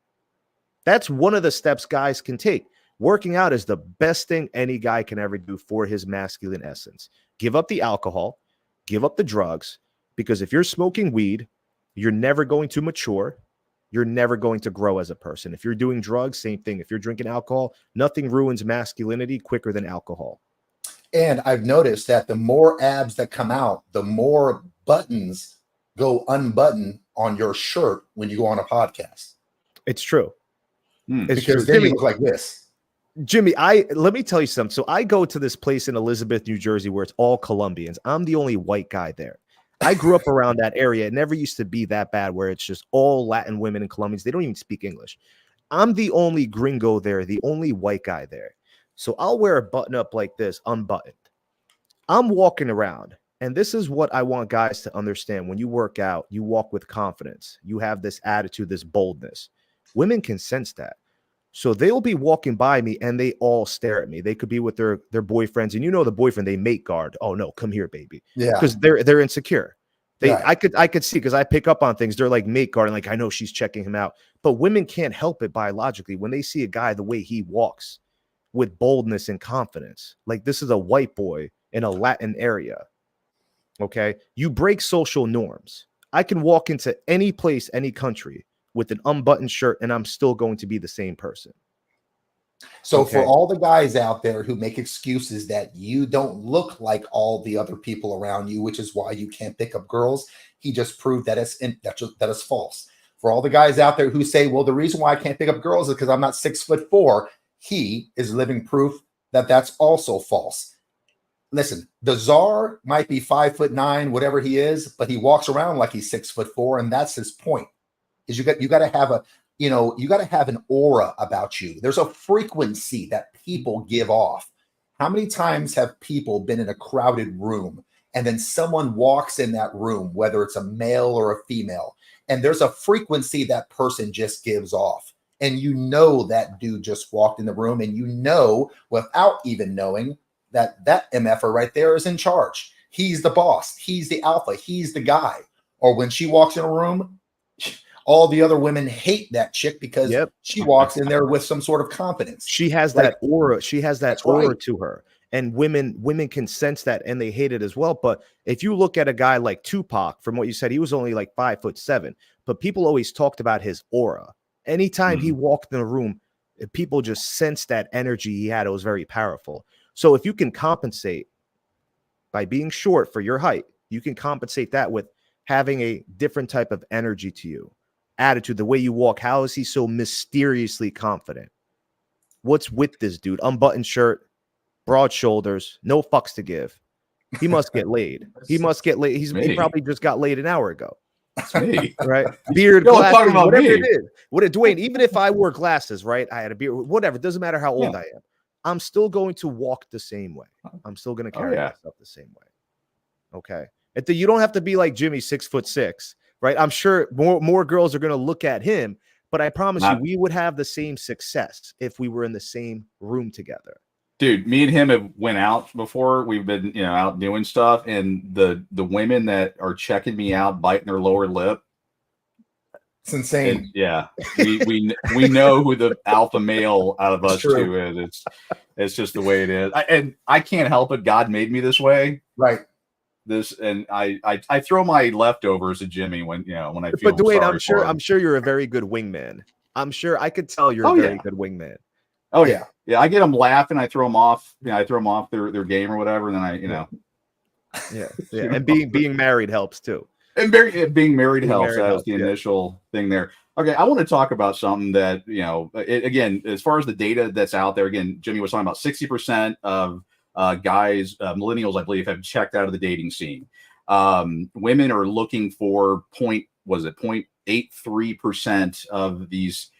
That's one of the steps guys can take. Working out is the best thing any guy can ever do for his masculine essence. Give up the alcohol, give up the drugs, because if you're smoking weed, you're never going to mature. You're never going to grow as a person. If you're doing drugs, same thing. If you're drinking alcohol, nothing ruins masculinity quicker than alcohol. And I've noticed that the more abs that come out, the more buttons go unbuttoned on your shirt when you go on a podcast. It's true. It's because then you look like this. Jimmy, let me tell you something. So I go to this place in Elizabeth, New Jersey, where it's all Colombians. I'm the only white guy there. I grew up around that area. It never used to be that bad, where it's just all Latin women and Colombians. They don't even speak English. I'm the only gringo there, the only white guy there. So I'll wear a button up like this, unbuttoned. I'm walking around, and this is what I want guys to understand. When you work out, you walk with confidence. You have this attitude, this boldness. Women can sense that. So they'll be walking by me and they all stare at me. They could be with their boyfriends, and the boyfriend, they mate guard. Oh no, come here, baby. Yeah. Because they're insecure. Right. I could see, because I pick up on things. They're like mate guard, and like, I know she's checking him out. But women can't help it biologically when they see a guy the way he walks with boldness and confidence. Like, this is a white boy in a Latin area. Okay. You break social norms. I can walk into any place, any country with an unbuttoned shirt, and I'm still going to be the same person. So for Okay. all the guys out there who make excuses that you don't look like all the other people around you, which is why you can't pick up girls, he just proved that that is false. For all the guys out there who say, well, the reason why I can't pick up girls is because I'm not 6'4", he is living proof that that's also false. Listen, the czar might be 5'9", whatever he is, but he walks around like he's 6'4", and that's his point. Is you got to have you got to have an aura about you. There's a frequency that people give off. How many times have people been in a crowded room and then someone walks in that room, whether it's a male or a female, and there's a frequency that person just gives off, and you know that dude just walked in the room, and you know without even knowing that MFer right there is in charge. He's the boss. He's the alpha. He's the guy. Or when she walks in a room, all the other women hate that chick because she walks in there with some sort of confidence. She has that aura. She has that aura to her. And women can sense that, and they hate it as well. But if you look at a guy like Tupac, from what you said, he was only like 5'7", but people always talked about his aura. Anytime he walked in a room, people just sensed that energy he had. It was very powerful. So if you can compensate by being short for your height, you can compensate that with having a different type of energy to you, attitude, the way you walk. How is he so mysteriously confident? What's with this dude? Unbuttoned shirt, broad shoulders, no fucks to give. He must get laid. He must get laid. He probably just got laid an hour ago. That's me. Right? Beard, glasses, talking about whatever me. it is. Dwayne, even if I wore glasses, right? I had a beard, whatever. It doesn't matter how old I am. I'm still going to walk the same way. I'm still going to carry myself the same way. Okay. You don't have to be like Jimmy, 6'6", right? I'm sure more girls are going to look at him, but I promise you, we would have the same success if we were in the same room together. Dude, me and him have went out before. We've been, out doing stuff, and the women that are checking me out, biting their lower lip. It's insane. And, we know who the alpha male out of us two is. It's just the way it is. I can't help it. God made me this way. Right. I throw my leftovers at Jimmy when I feel. But Dwayne, I'm sure you're a very good wingman. I'm sure I could tell you're a very good wingman. Oh yeah. Yeah, I get them laughing. I throw them off. I throw them off their game or whatever. And then Yeah. And being married helps too. And being married helps. That was the initial thing there. Okay, I want to talk about something that again, as far as the data that's out there. Again, Jimmy was talking about 60% of guys, millennials, I believe, have checked out of the dating scene. Women are looking for 0.83% of these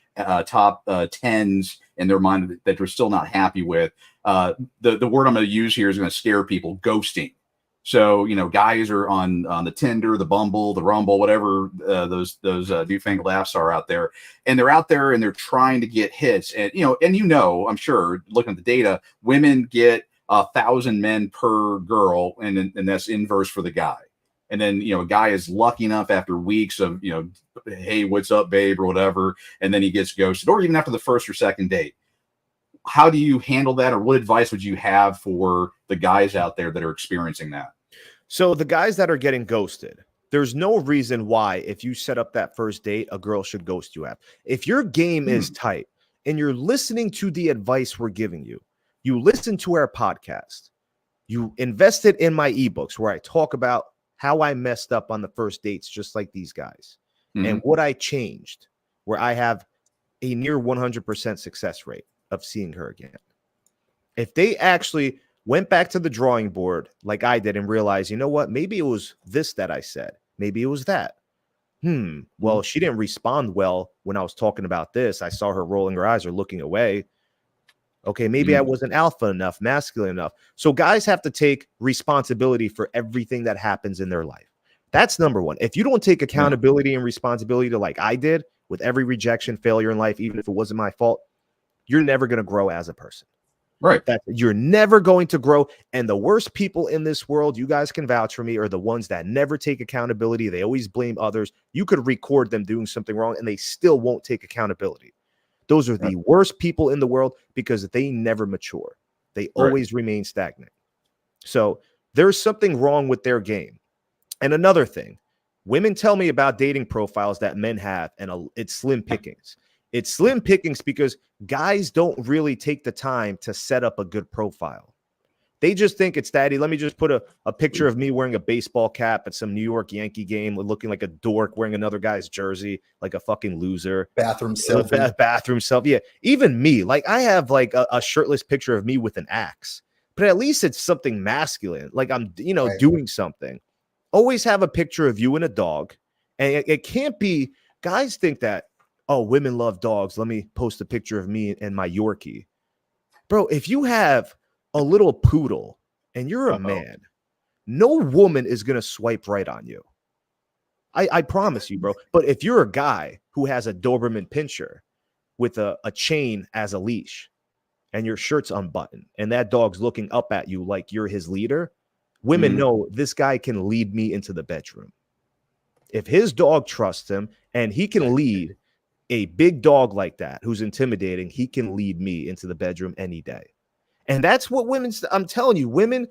top tens in their mind that they're still not happy with. The word I'm going to use here is going to scare people: ghosting. So guys are on the Tinder, the Bumble, the Rumble, whatever those newfangled apps are out there, and they're out there and they're trying to get hits. And I'm sure looking at the data, women get 1,000 men per girl, and that's inverse for the guy. And then a guy is lucky enough after weeks of hey, what's up, babe, or whatever, and then he gets ghosted, or even after the first or second date. How do you handle that, or what advice would you have for the guys out there that are experiencing that? So the guys that are getting ghosted, there's no reason why, if you set up that first date, a girl should ghost you at. If your game is tight and you're listening to the advice we're giving you, you listen to our podcast, you invested in my ebooks where I talk about how I messed up on the first dates, just like these guys, and what I changed, where I have a near 100% success rate of seeing her again. If they actually went back to the drawing board like I did and realized, you know what, maybe it was this that I said, maybe it was that. Well, she didn't respond well when I was talking about this. I saw her rolling her eyes or looking away. Okay, maybe I wasn't alpha enough, masculine enough. So guys have to take responsibility for everything that happens in their life. That's number one. If you don't take accountability and responsibility to, like I did with every rejection, failure in life, even if it wasn't my fault, you're never going to grow as a person. Right. You're never going to grow. And the worst people in this world, you guys can vouch for me, are the ones that never take accountability. They always blame others. You could record them doing something wrong and they still won't take accountability. Those are the worst people in the world because they never mature. They always remain stagnant. So there's something wrong with their game. And another thing, women tell me about dating profiles that men have, and it's slim pickings. It's slim pickings because guys don't really take the time to set up a good profile. They just think it's daddy. Let me just put a picture of me wearing a baseball cap at some New York Yankee game, looking like a dork, wearing another guy's jersey, like a fucking loser. Bathroom selfie. Bathroom selfie. Yeah. Even me, like I have like a shirtless picture of me with an axe, but at least it's something masculine. Like I'm, Right. doing something. Always have a picture of you and a dog. And it can't be, guys think that, oh, women love dogs. Let me post a picture of me and my Yorkie. Bro, if you have a little poodle and you're a man, no woman is going to swipe right on you. I promise you, bro. But if you're a guy who has a Doberman Pinscher with a chain as a leash and your shirt's unbuttoned and that dog's looking up at you like you're his leader, women know this guy can lead me into the bedroom. If his dog trusts him and he can lead a big dog like that who's intimidating, he can lead me into the bedroom any day. And that's what I'm telling you, women,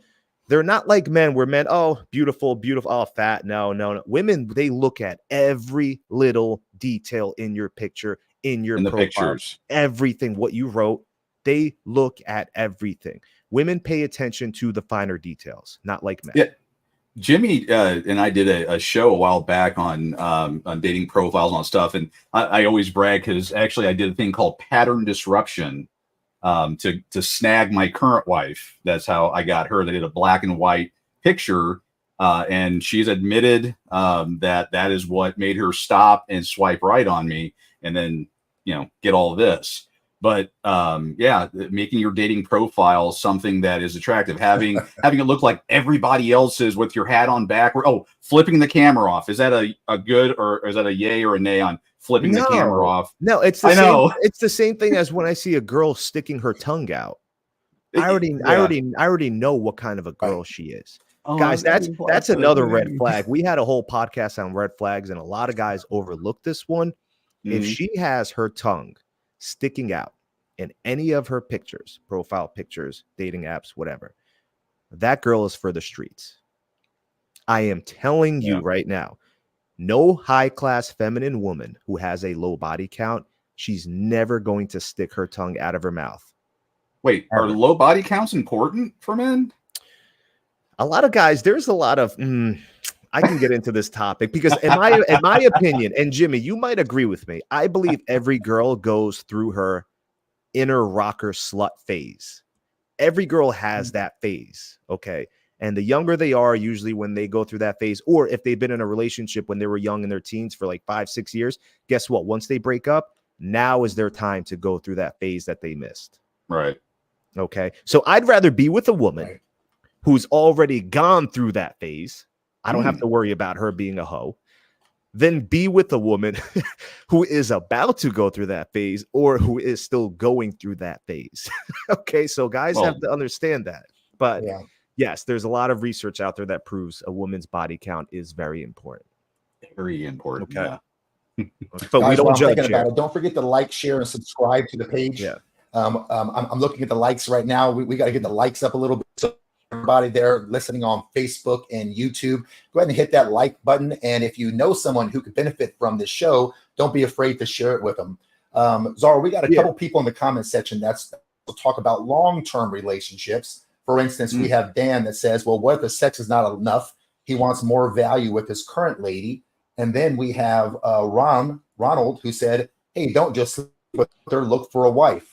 they're not like men where men, oh, beautiful, oh, fat. No. Women, they look at every little detail in your picture, in your profile, pictures, everything, what you wrote. They look at everything. Women pay attention to the finer details, not like men. Yeah. Jimmy and I did a show a while back on dating profiles and stuff. And I always brag because actually I did a thing called pattern disruption to snag my current wife. That's how I got her. They did a black and white picture. And she's admitted that is what made her stop and swipe right on me and then, get all this. But making your dating profile something that is attractive, having it look like everybody else's with your hat on backward. Oh, flipping the camera off. Is that a good or is that a yay or a nay on flipping the camera off? No, it's the same thing as when I see a girl sticking her tongue out. I already know what kind of a girl she is. Oh, guys, that's another red flag. We had a whole podcast on red flags, and a lot of guys overlook this one. If she has her tongue sticking out in any of her pictures, profile pictures, dating apps, whatever, that girl is for the streets. I am telling you right now, no high-class feminine woman who has a low body count, she's never going to stick her tongue out of her mouth. Wait, are low body counts important for men? A lot of guys, there's a lot of I can get into this topic because in my opinion, and Jimmy, you might agree with me, I believe every girl goes through her inner rocker slut phase. Every girl has that phase, okay? And the younger they are, usually when they go through that phase, or if they've been in a relationship when they were young in their teens for like 5-6 years, guess what? Once they break up, now is their time to go through that phase that they missed. Right. Okay. So I'd rather be with a woman who's already gone through that phase. I don't have to worry about her being a hoe. Then be with a woman who is about to go through that phase or who is still going through that phase. Okay, so guys have to understand that. But yes, there's a lot of research out there that proves a woman's body count is very important. Very important. Okay. Yeah. But guys, we don't judge about it. Don't forget to like, share, and subscribe to the page. Yeah. I'm looking at the likes right now. We got to get the likes up a little bit. So everybody there listening on Facebook and YouTube, go ahead and hit that like button. And if you know someone who could benefit from this show, don't be afraid to share it with them. Zara, we got a couple people in the comment section that's talk about long-term relationships. For instance, we have Dan that says, well, what if the sex is not enough? He wants more value with his current lady. And then we have Ronald who said, hey, don't just sleep with her, look for a wife.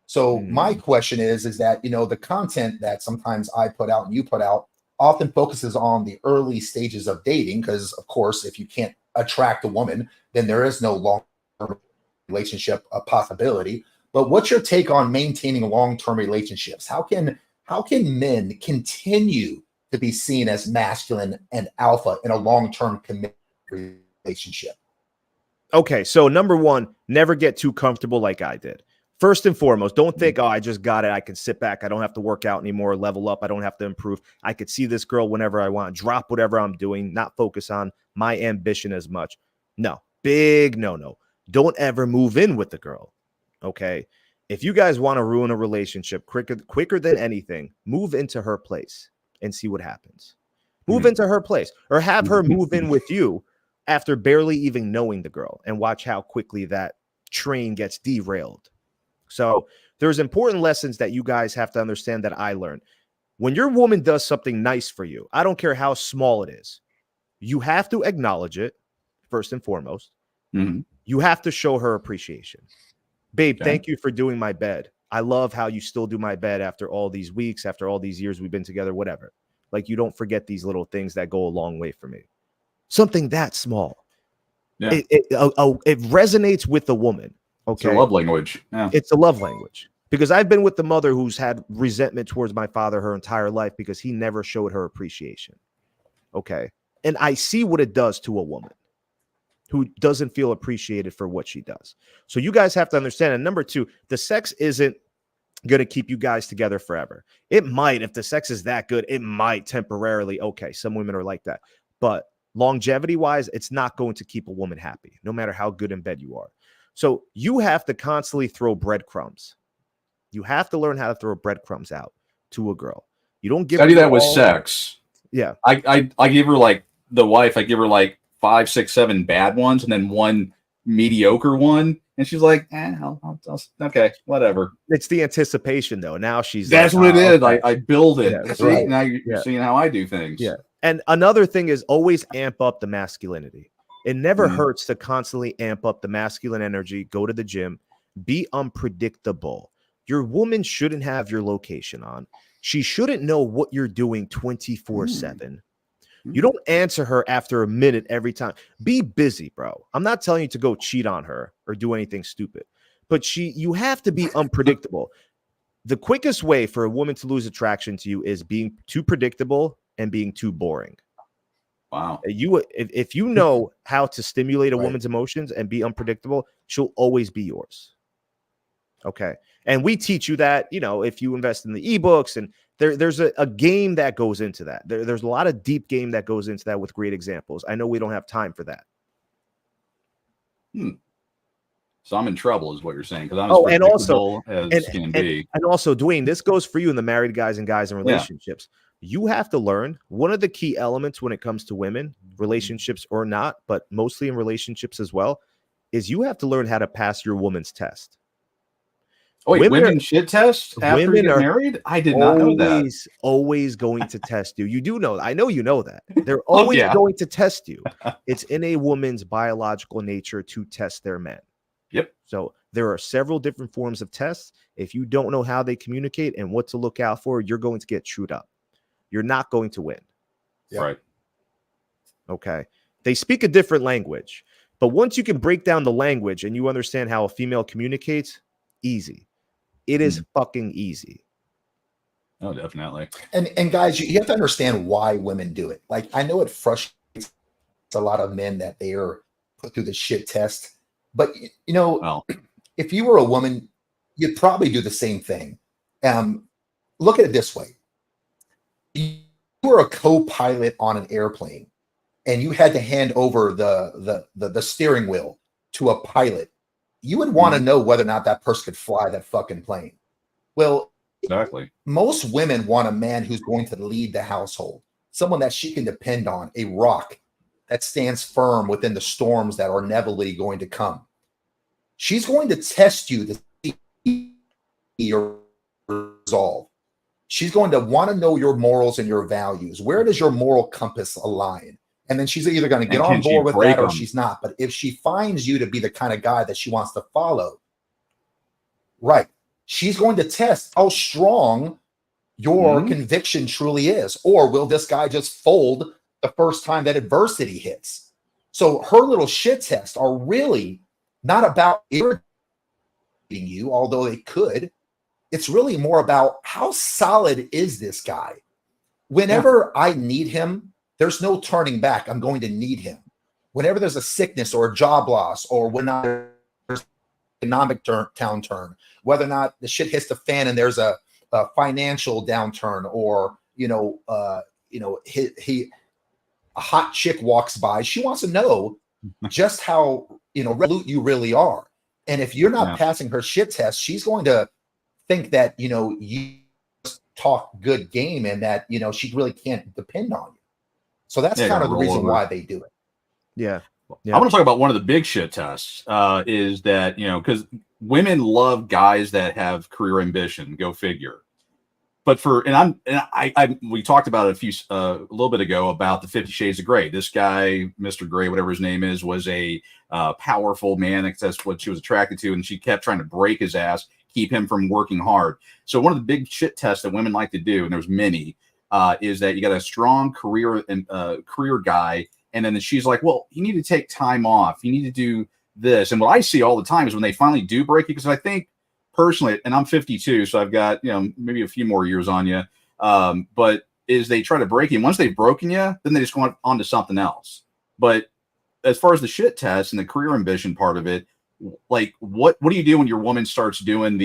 So my question is that, the content that sometimes I put out and you put out often focuses on the early stages of dating, because of course, if you can't attract a woman, then there is no long-term relationship possibility. But what's your take on maintaining long-term relationships? How can men continue to be seen as masculine and alpha in a long-term committed relationship? Okay, so number one, never get too comfortable like I did. First and foremost, don't think, oh, I just got it. I can sit back. I don't have to work out anymore, level up. I don't have to improve. I could see this girl whenever I want, drop whatever I'm doing, not focus on my ambition as much. No, big no. Don't ever move in with the girl, okay? If you guys want to ruin a relationship quicker than anything, move into her place and see what happens. Move into her place or have her move in with you after barely even knowing the girl and watch how quickly that train gets derailed. So there's important lessons that you guys have to understand that I learned. When your woman does something nice for you, I don't care how small it is, you have to acknowledge it first and foremost. Mm-hmm. You have to show her appreciation. Babe, Okay. thank you for doing my bed. I love how you still do my bed after all these weeks, after all these years we've been together, whatever. Like, you don't forget these little things that go a long way for me. Something that small. Yeah. It resonates with the woman. Okay. It's a love language. Yeah. It's a love language. Because I've been with the mother who's had resentment towards my father her entire life because he never showed her appreciation. Okay. And I see what it does to a woman who doesn't feel appreciated for what she does. So you guys have to understand. And number two, the sex isn't going to keep you guys together forever. It might, if the sex is that good, it might temporarily. Okay. Some women are like that. But longevity wise, it's not going to keep a woman happy, no matter how good in bed you are. So you have to constantly throw breadcrumbs. You have to learn how to throw breadcrumbs out to a girl. You don't give. I do that with sex. Yeah. I give her like the wife. I give her like 5, 6, 7 bad ones, and then one mediocre one, and she's like, I'll okay, whatever. It's the anticipation, though. Now she's. That's like, what it is. okay. I build it. Yeah, See, right. now you're seeing how I do things. Yeah. And another thing is always amp up the masculinity. It never hurts to constantly amp up the masculine energy. Go to the gym. Be unpredictable. Your woman shouldn't have your location on. She shouldn't know what you're doing 24/7. You don't answer her after a minute every time. Be busy, bro. I'm not telling you to go cheat on her or do anything stupid, but you have to be unpredictable. The quickest way for a woman to lose attraction to you is being too predictable and being too boring. Wow. If you know how to stimulate a Right. woman's emotions and be unpredictable, she'll always be yours. Okay. And we teach you that, if you invest in the ebooks, and there's a game that goes into that. There's a lot of deep game that goes into that with great examples. I know we don't have time for that. So I'm in trouble, is what you're saying, because I'm Oh, as and also, predictable as can be. And also, Dwayne, this goes for you in the married guys and guys in relationships. You have to learn one of the key elements when it comes to women, relationships or not, but mostly in relationships as well, is you have to learn how to pass your woman's test. Oh, wait, women shit test after you get married? I did not know that. Always going to test you. You do know that. I know you know that. They're always going to test you. It's in a woman's biological nature to test their men. Yep. So there are several different forms of tests. If you don't know how they communicate and what to look out for, you're going to get chewed up. You're not going to win. Yep. Right. Okay. They speak a different language, but once you can break down the language and you understand how a female communicates, easy. It is fucking easy. Oh, definitely. And guys, you have to understand why women do it. Like, I know it frustrates a lot of men that they are put through the shit test, but if you were a woman, you'd probably do the same thing. Look at it this way. You were a co-pilot on an airplane and you had to hand over the steering wheel to a pilot. You would want to know whether or not that person could fly that fucking plane. Well, exactly. Most women want a man who's going to lead the household, someone that she can depend on, a rock that stands firm within the storms that are inevitably going to come. She's going to test you to see your resolve. She's going to want to know your morals and your values. Where does your moral compass align? And then she's either going to get on board with that or she's not. But if she finds you to be the kind of guy that she wants to follow, right, she's going to test how strong your conviction truly is. Or will this guy just fold the first time that adversity hits? So her little shit tests are really not about irritating you, although they could. It's really more about how solid is this guy? Whenever I need him, there's no turning back. I'm going to need him. Whenever there's a sickness or a job loss, or when there's economic downturn, whether or not the shit hits the fan and there's a financial downturn, or a hot chick walks by, she wants to know just how resolute you really are. And if you're not passing her shit test, she's going to think that you just talk good game and that she really can't depend on you. So that's kind of the reason why they do it. Yeah. Yeah. I want to talk about one of the big shit tests. Is that because women love guys that have career ambition. Go figure. But we talked about it a little bit ago about the 50 Shades of Grey. This guy, Mr. Grey, whatever his name is, was a powerful man. That's what she was attracted to, and she kept trying to break his ass, keep him from working hard. So one of the big shit tests that women like to do, and there's many, is that you got a strong career guy, and then she's like, well, you need to take time off. You need to do this. And what I see all the time is when they finally do break it, because I think personally, and I'm 52, so I've got maybe a few more years on you. But is they try to break you. Once they've broken you, then they just go on to something else. But as far as the shit test and the career ambition part of it, like what do you do when your woman starts doing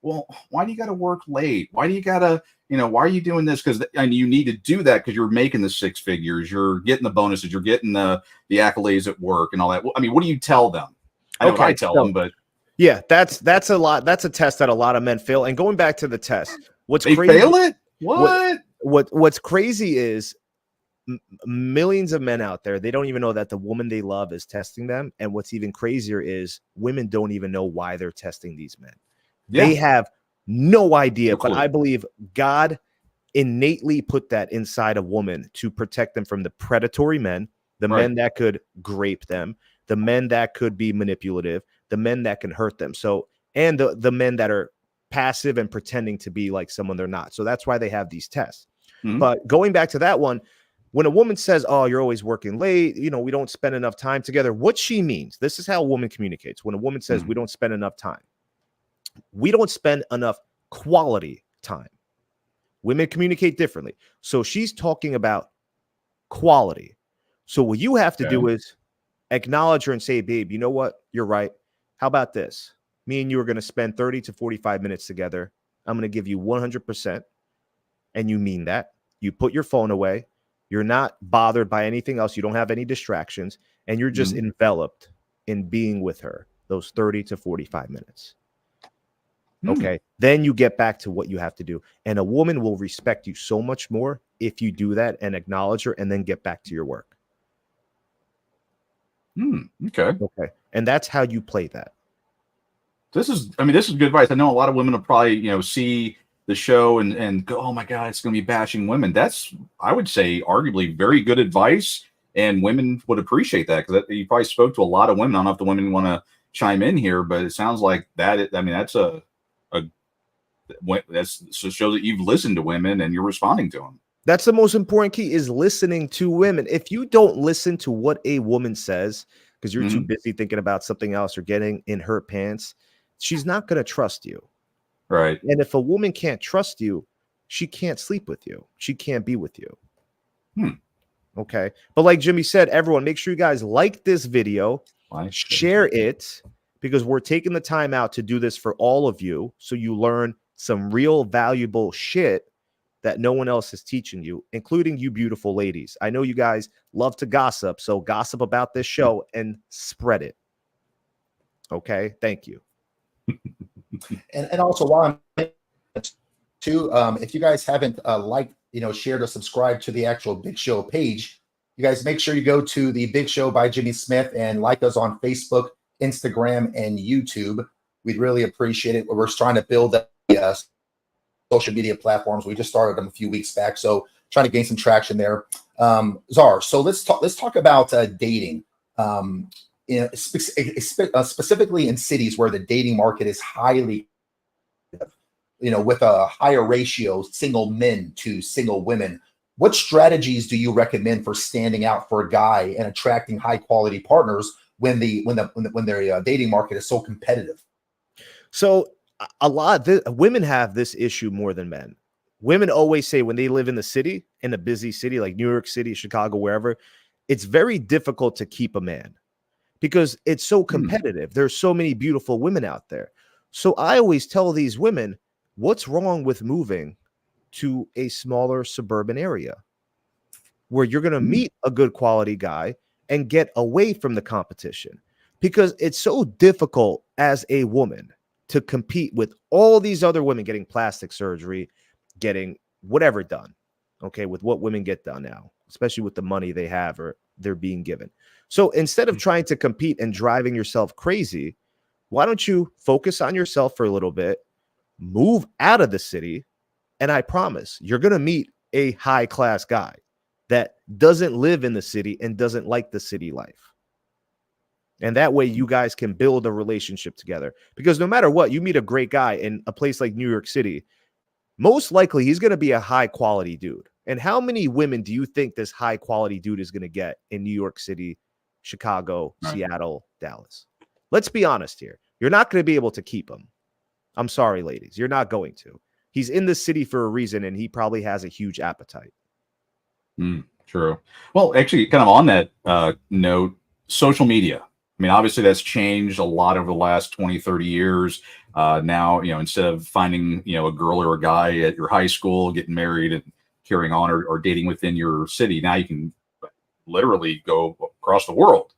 well, why do you got to work late? Why do you got to why are you doing this? Because you need to do that because you're making the six figures, you're getting the bonuses, you're getting the accolades at work and all that. I mean, what do you tell them? I know what I tell them, but yeah, that's a lot. That's a test that a lot of men fail. And going back to the test, they fail it? What's crazy is millions of men out there, they don't even know that the woman they love is testing them. And what's even crazier is women don't even know why they're testing these men. Yeah. They have no idea, but I believe God innately put that inside a woman to protect them from the predatory men, the men that could grape them, the men that could be manipulative, the men that can hurt them. So, and the men that are passive and pretending to be like someone they're not. So that's why they have these tests. Mm-hmm. But going back to that one, when a woman says, oh, you're always working late, we don't spend enough time together, what she means, this is how a woman communicates. When a woman says we don't spend enough time, we don't spend enough quality time. Women communicate differently. So she's talking about quality. So what you have to do is acknowledge her and say, babe, you know what? You're right. How about this? Me and you are going to spend 30 to 45 minutes together. I'm going to give you 100%. And you mean that. You put your phone away. You're not bothered by anything else. You don't have any distractions. And you're just enveloped in being with her those 30 to 45 minutes. Okay. Then you get back to what you have to do. And a woman will respect you so much more if you do that and acknowledge her and then get back to your work. Okay. And that's how you play that. This is good advice. I know a lot of women will probably, see the show and go, oh my God, it's going to be bashing women. That's, I would say, arguably very good advice. And women would appreciate that because you probably spoke to a lot of women. I don't know if the women want to chime in here, but it sounds like that. That shows that you've listened to women and you're responding to them. That's the most important key, is listening to women. If you don't listen to what a woman says because you're too busy thinking about something else or getting in her pants, she's not going to trust you. Right. And if a woman can't trust you, she can't sleep with you. She can't be with you. Okay. But like Jimmy said, everyone, make sure you guys like this video, share it, because we're taking the time out to do this for all of you. So you learn some real valuable shit that no one else is teaching you, including you beautiful ladies. I know you guys love to gossip, so gossip about this show and spread it. Okay, thank you. And also, while I'm too, if you guys haven't liked, shared or subscribed to the actual Big Show page, you guys make sure you go to the Big Show by Jimmy Smith and like us on Facebook, Instagram, and YouTube. We'd really appreciate it. We're trying to build up the social media platforms. We just started them a few weeks back, so trying to gain some traction there. Czar, so let's talk about dating. Specifically in cities where the dating market is highly, with a higher ratio single men to single women. What strategies do you recommend for standing out for a guy and attracting high quality partners when their dating market is so competitive? So a lot of women have this issue more than men. Women always say when they live in the city, in a busy city like New York City, Chicago, wherever, it's very difficult to keep a man because it's so competitive. There's so many beautiful women out there. So I always tell these women, what's wrong with moving to a smaller suburban area where you're going to meet a good quality guy and get away from the competition? Because it's so difficult as a woman to compete with all these other women getting plastic surgery, getting whatever done, okay, with what women get done now, especially with the money they have or they're being given. So instead of trying to compete and driving yourself crazy, why don't you focus on yourself for a little bit, move out of the city, and I promise you're going to meet a high-class guy that doesn't live in the city and doesn't like the city life. And that way you guys can build a relationship together. Because no matter what, you meet a great guy in a place like New York City, most likely he's going to be a high-quality dude. And how many women do you think this high-quality dude is going to get in New York City, Chicago, Seattle, Dallas? Let's be honest here. You're not going to be able to keep him. I'm sorry, ladies. You're not going to. He's in the city for a reason, and he probably has a huge appetite. True. Well, actually, kind of on that note, social media. I mean, obviously that's changed a lot over the last 20, 30 years. Now, instead of finding, a girl or a guy at your high school, getting married and carrying on or dating within your city, now you can literally go across the world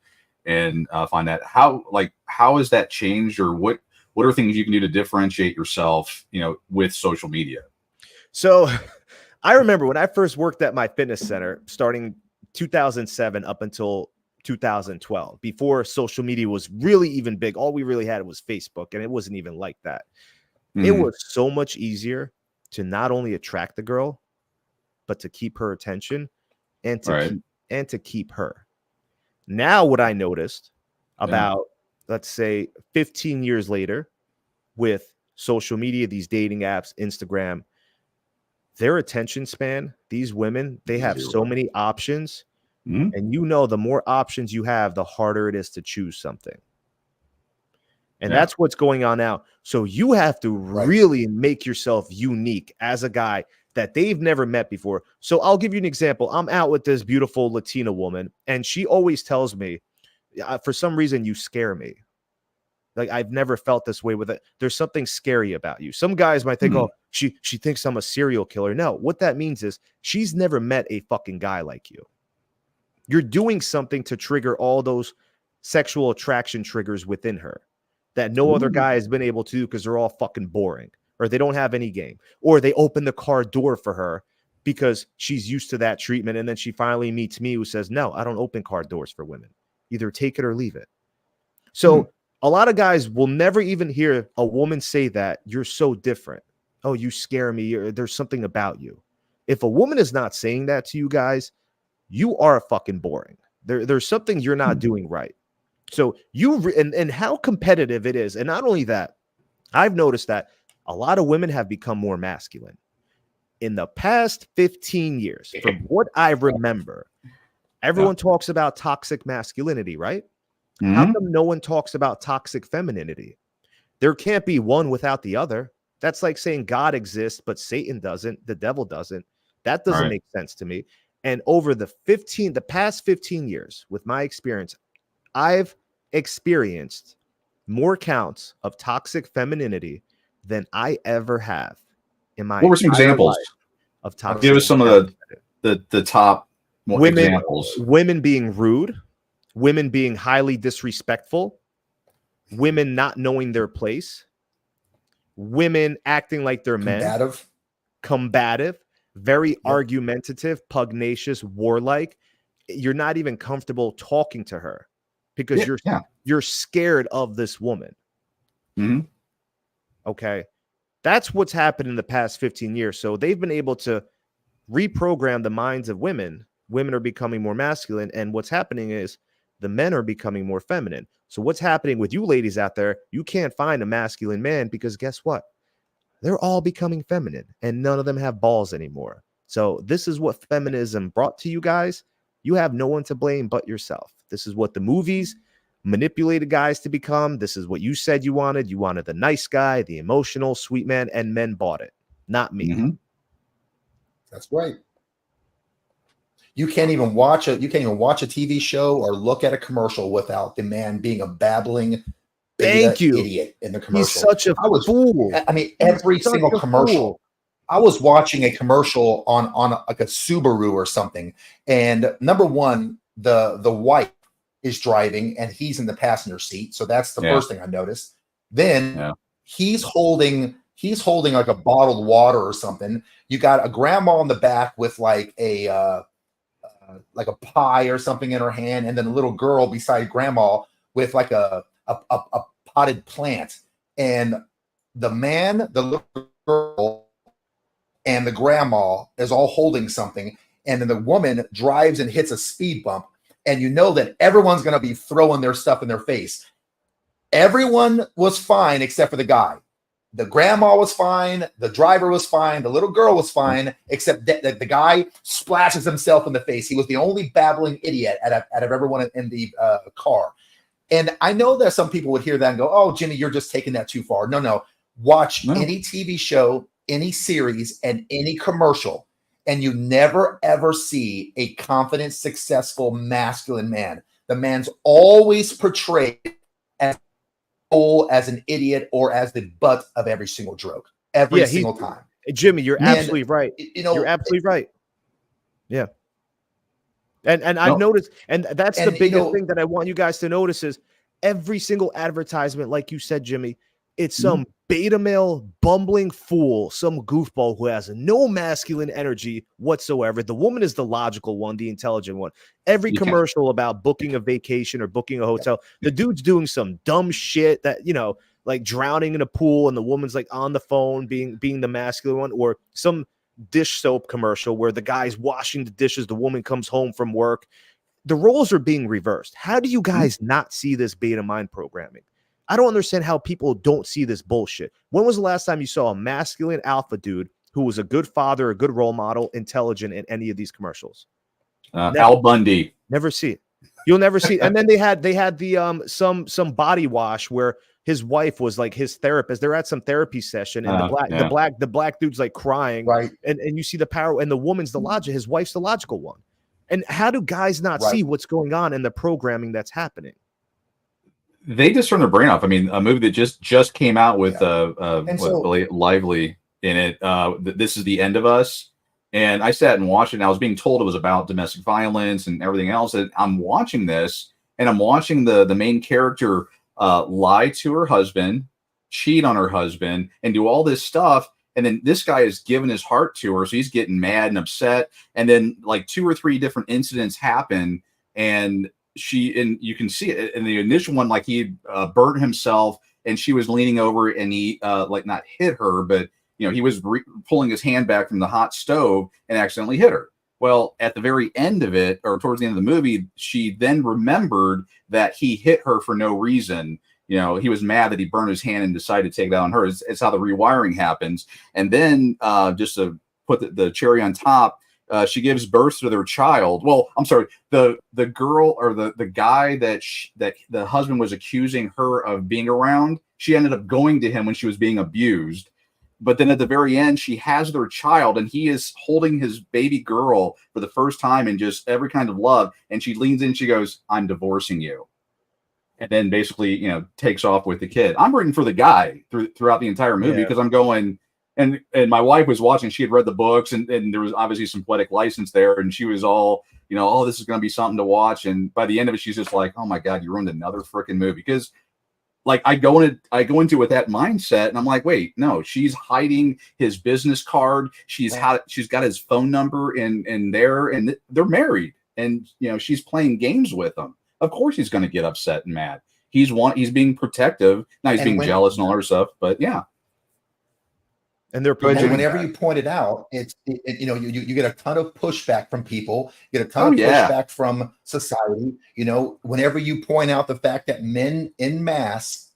and find that. How has that changed, or what are things you can do to differentiate yourself, with social media? So I remember when I first worked at my fitness center starting 2007 up until 2012, before social media was really even big. All we really had was Facebook, and it wasn't even like that. It was so much easier to not only attract the girl, but to keep her attention and to keep her. Now, what I noticed about, let's say, 15 years later, with social media, these dating apps, Instagram, their attention span, these women, they have so many options. And the more options you have, the harder it is to choose something. And that's what's going on now. So you have to really make yourself unique as a guy that they've never met before. So I'll give you an example. I'm out with this beautiful Latina woman, and she always tells me, for some reason, you scare me. Like, I've never felt this way with it. There's something scary about you. Some guys might think, oh, she thinks I'm a serial killer. No, what that means is she's never met a fucking guy like you. You're doing something to trigger all those sexual attraction triggers within her that no other guy has been able to do because they're all fucking boring, or they don't have any game, or they open the car door for her because she's used to that treatment. And then she finally meets me who says, no, I don't open car doors for women. Either take it or leave it. So a lot of guys will never even hear a woman say that you're so different. Oh, you scare me. There's something about you. If a woman is not saying that to you guys, you are fucking boring. There's something you're not doing right. So and how competitive it is. And not only that, I've noticed that a lot of women have become more masculine in the past 15 years. From what I remember, everyone talks about toxic masculinity, right? How come no one talks about toxic femininity? There can't be one without the other. That's like saying God exists, but Satan doesn't, the devil doesn't. That doesn't make sense to me. And over the past 15 years, with my experience, I've experienced more counts of toxic femininity than I ever have in my What were some examples of toxic? Give us some of the top examples. Women being rude, women being highly disrespectful, women not knowing their place, women acting like they're men, combative, very argumentative, pugnacious, warlike. You're not even comfortable talking to her because you're scared of this woman. Okay. That's what's happened in the past 15 years. So they've been able to reprogram the minds of women. Women are becoming more masculine. And what's happening is the men are becoming more feminine. So what's happening with you ladies out there, you can't find a masculine man because guess what? They're all becoming feminine and none of them have balls anymore. So this is what feminism brought to you guys. You have no one to blame but yourself. This is what the movies manipulated guys to become. This is what you said you wanted. You wanted the nice guy, the emotional, sweet man, and men bought it. Not me. That's right. You can't even watch a TV show or look at a commercial without the man being a babbling idiot in the commercial. He's such a fool. I mean, every single commercial. I was watching a commercial on like a Subaru or something, and number one, the wife is driving and he's in the passenger seat, so that's the first thing I noticed. Then he's holding like a bottled water or something. You got a grandma in the back with like a like a pie or something in her hand, and then a little girl beside grandma with like a potted plant, and the man, the little girl, and the grandma is all holding something, and then the woman drives and hits a speed bump, and you know that everyone's going to be throwing their stuff in their face. Everyone was fine except for the guy. The grandma was fine, the driver was fine, the little girl was fine, except that the guy splashes himself in the face. He was the only babbling idiot out of everyone in the car. And I know that some people would hear that and go, "Oh, Jimmy, you're just taking that too far." No. Watch any TV show, any series, and any commercial, and you never, ever see a confident, successful, masculine man. The man's always portrayed as an idiot or as the butt of every single joke, every single time. Jimmy, you're absolutely right. You're absolutely right. Yeah. And I've noticed, and that's the biggest thing that I want you guys to notice is every single advertisement, like you said, Jimmy, it's some beta male bumbling fool, some goofball who has no masculine energy whatsoever. The woman is the logical one, the intelligent one. Every commercial about booking a vacation or booking a hotel, the dude's doing some dumb shit that, like drowning in a pool, and the woman's like on the phone being the masculine one, or some dish soap commercial where the guy's washing the dishes, the woman comes home from work. The roles are being reversed. How do you guys not see this beta mind programming? I don't understand how people don't see this bullshit. When was the last time you saw a masculine alpha dude who was a good father, a good role model, intelligent in any of these commercials? Al Bundy. Never see it. You'll never see it. And then they had the some body wash where his wife was like his therapist. They're at some therapy session, and the black dude's like crying, right? And you see the power, and the woman's the logic. His wife's the logical one. And how do guys not see what's going on in the programming that's happening? They just turn their brain off. I mean, a movie that just came out with Lively in it. This is the End of Us, and I sat and watched it. And I was being told it was about domestic violence and everything else. And I'm watching this, and I'm watching the main character lie to her husband, cheat on her husband, and do all this stuff. And then this guy is giving his heart to her, so he's getting mad and upset. And then like 2 or 3 different incidents happen, and you can see it in the initial one, like he burnt himself, and she was leaning over, and he like not hit her, but he was pulling his hand back from the hot stove and accidentally hit her. Well, at the very end of it, or towards the end of the movie, she then remembered that he hit her for no reason. He was mad that he burned his hand and decided to take that on her. It's how the rewiring happens. And then just to put the cherry on top, she gives birth to their child. Well, I'm sorry, the girl or the guy that the husband was accusing her of being around, she ended up going to him when she was being abused. But then at the very end, she has their child, and he is holding his baby girl for the first time in just every kind of love. And she leans in, she goes, "I'm divorcing you." And then basically, takes off with the kid. I'm rooting for the guy throughout the entire movie because I'm going, and my wife was watching. She had read the books, and there was obviously some poetic license there, and she was all, oh, this is going to be something to watch. And by the end of it, she's just like, "Oh my God, you ruined another freaking movie." Because like I go into it with that mindset, and I'm like, wait, no, she's hiding his business card. She's got his phone number in there, and they're married, and she's playing games with him. Of course he's going to get upset and mad. He's being protective. Now he's being jealous and all that stuff, but yeah. And they're whenever you point it out, you get a ton of pushback from people, you get a ton of pushback from society. Whenever you point out the fact that men en masse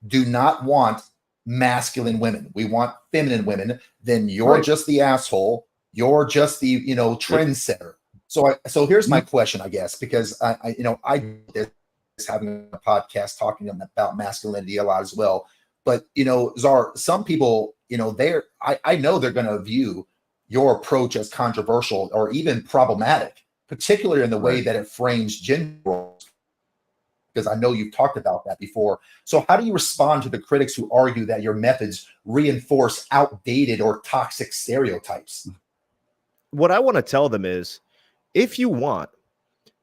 do not want masculine women, we want feminine women, then you're just the asshole. You're just the trendsetter. So here's my question, I guess, because I having a podcast talking about masculinity a lot as well. But Czar, some people, I know they're going to view your approach as controversial or even problematic, particularly in the way that it frames gender roles, because I know you've talked about that before. So how do you respond to the critics who argue that your methods reinforce outdated or toxic stereotypes? What I want to tell them is, if you want,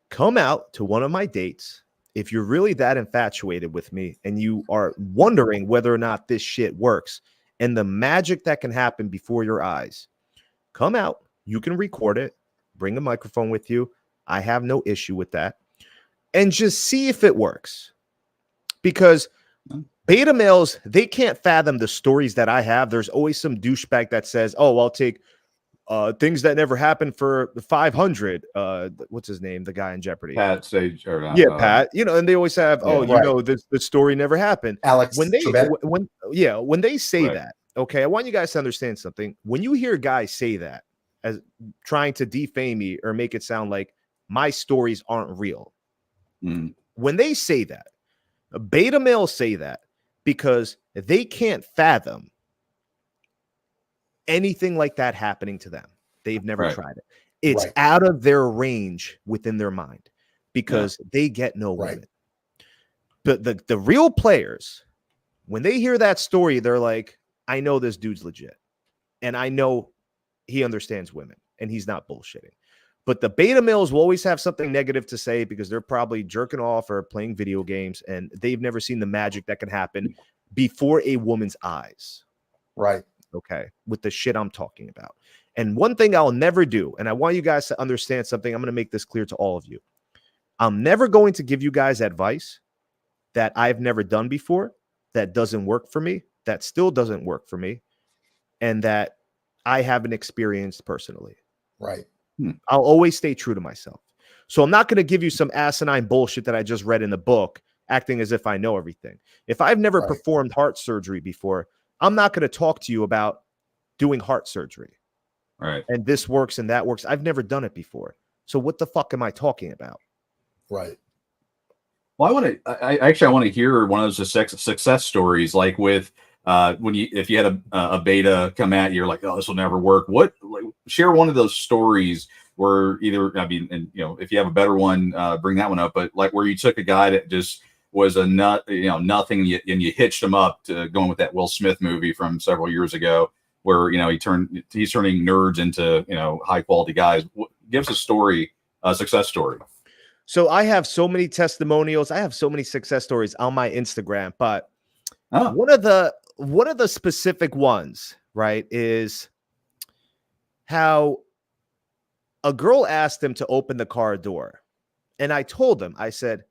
come out to one of my dates. If you're really that infatuated with me and you are wondering whether or not this shit works and the magic that can happen before your eyes, come out. You can record it, bring a microphone with you, I have no issue with that. And just see if it works. Because beta males, they can't fathom the stories that I have. There's always some douchebag that says, oh, I'll take things that never happened for 500. What's his name? The guy in Jeopardy. Pat Sage or not, yeah, Pat. You know, and they always have, oh, you right. know, this story never happened. Alex When they Trebek. when they say Right. that, okay, I want you guys to understand something. When you hear guys say that as trying to defame me or make it sound like my stories aren't real, when they say that, beta males say that because they can't fathom anything like that happening to them. They've never Right. tried it. It's Right. out of their range within their mind because they get no Right. women. But the real players, when they hear that story, they're like, I know this dude's legit. And I know he understands women and he's not bullshitting. But the beta males will always have something negative to say because they're probably jerking off or playing video games and they've never seen the magic that can happen before a woman's eyes. Right. Okay. With the shit I'm talking about. And one thing I'll never do, and I want you guys to understand something. I'm going to make this clear to all of you. I'm never going to give you guys advice that I've never done before, that doesn't work for me, that still doesn't work for me, and that I haven't experienced personally. Right. I'll always stay true to myself. So I'm not going to give you some asinine bullshit that I just read in the book, acting as if I know everything. If I've never performed heart surgery before, I'm not going to talk to you about doing heart surgery. Right. And this works and that works. I've never done it before. So what the fuck am I talking about? Right. Well, I want to hear one of those success stories, like with if you had a beta come at you, you're like, oh, this will never work. Share one of those stories where either, I mean, and you know, if you have a better one, bring that one up. But like where you took a guy that just was a nothing, and you hitched him up to going with that Will Smith movie from several years ago, where you know he's turning nerds into high quality guys. Give us a story, a success story. So I have so many testimonials. I have so many success stories on my Instagram, but one of the specific ones, right, is how a girl asked him to open the car door. And I told him, I said,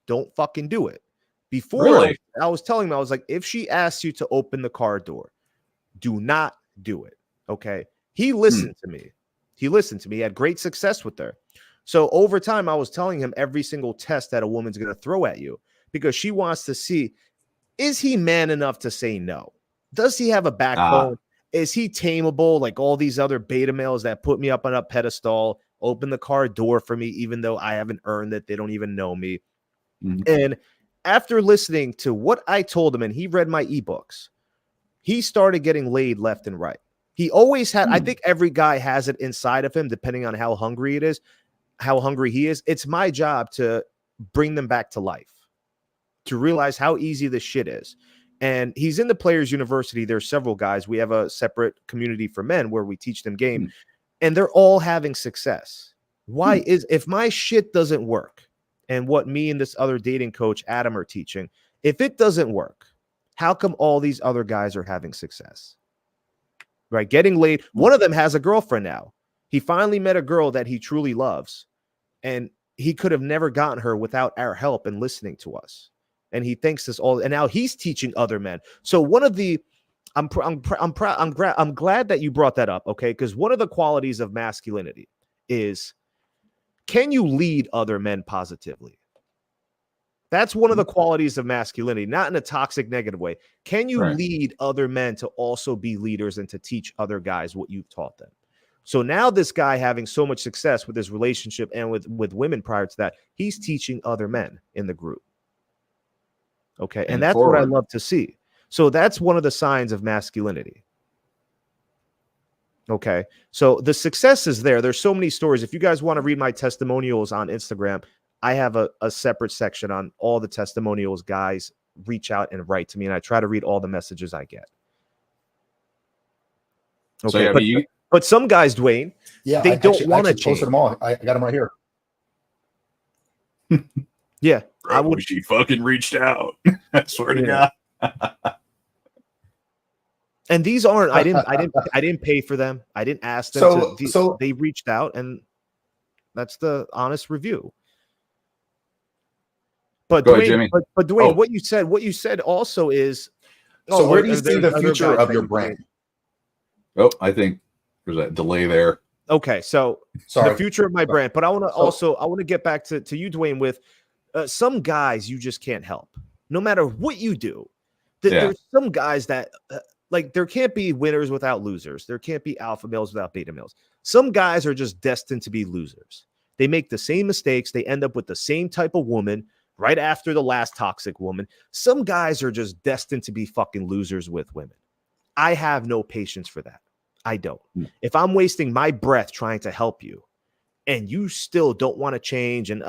don't fucking do it. Before really? I was telling him, I was like, if she asks you to open the car door, do not do it. Okay. He listened to me. He listened to me. He had great success with her. So over time, I was telling him every single test that a woman's going to throw at you because she wants to see, is he man enough to say no? Does he have a backbone? Is he tameable like all these other beta males that put me up on a pedestal, open the car door for me, even though I haven't earned it? They don't even know me. And after listening to what I told him, and he read my ebooks, he started getting laid left and right. He always had, I think every guy has it inside of him, depending on how hungry it is, how hungry he is. It's my job to bring them back to life, to realize how easy this shit is. And he's in the Players University. There's several guys. We have a separate community for men where we teach them game, and they're all having success. Why is, if my shit doesn't work, and what me and this other dating coach, Adam, are teaching, if it doesn't work, how come all these other guys are having success? Right? Getting laid. One of them has a girlfriend now. He finally met a girl that he truly loves, and he could have never gotten her without our help and listening to us. And he thinks this all, and now he's teaching other men. So one of the, I'm glad that you brought that up, okay? Because one of the qualities of masculinity is, can you lead other men positively? That's one of the qualities of masculinity, not in a toxic, negative way. Can you lead other men to also be leaders and to teach other guys what you've taught them? So now this guy having so much success with his relationship and with women prior to that, he's teaching other men in the group. Okay. And that's what I love to see. So that's one of the signs of masculinity. Okay. So the success is there. There's so many stories. If you guys want to read my testimonials on Instagram, I have a separate section on all the testimonials. Guys reach out and write to me, and I try to read all the messages I get. Okay. So, but some guys, Dwayne, they don't want to change. Posted them all. I got them right here. Yeah. I would. She fucking reached out. I swear to God. And these aren't, I didn't pay for them. I didn't ask them so they reached out, and That's the honest review. But Go ahead, Dwayne, Jimmy. but Dwayne, what you said also is. So where do you see the future of your brand? Oh, I think there's a delay there. Okay, so Sorry. the future of my brand, but I want to get back to you, Dwayne, with some guys you just can't help, no matter what you do. There's some guys that like there can't be winners without losers. There can't be alpha males without beta males. Some guys are just destined to be losers. They make the same mistakes. They end up with the same type of woman right after the last toxic woman. Some guys are just destined to be fucking losers with women. I have no patience for that. I don't. If I'm wasting my breath trying to help you and you still don't want to change and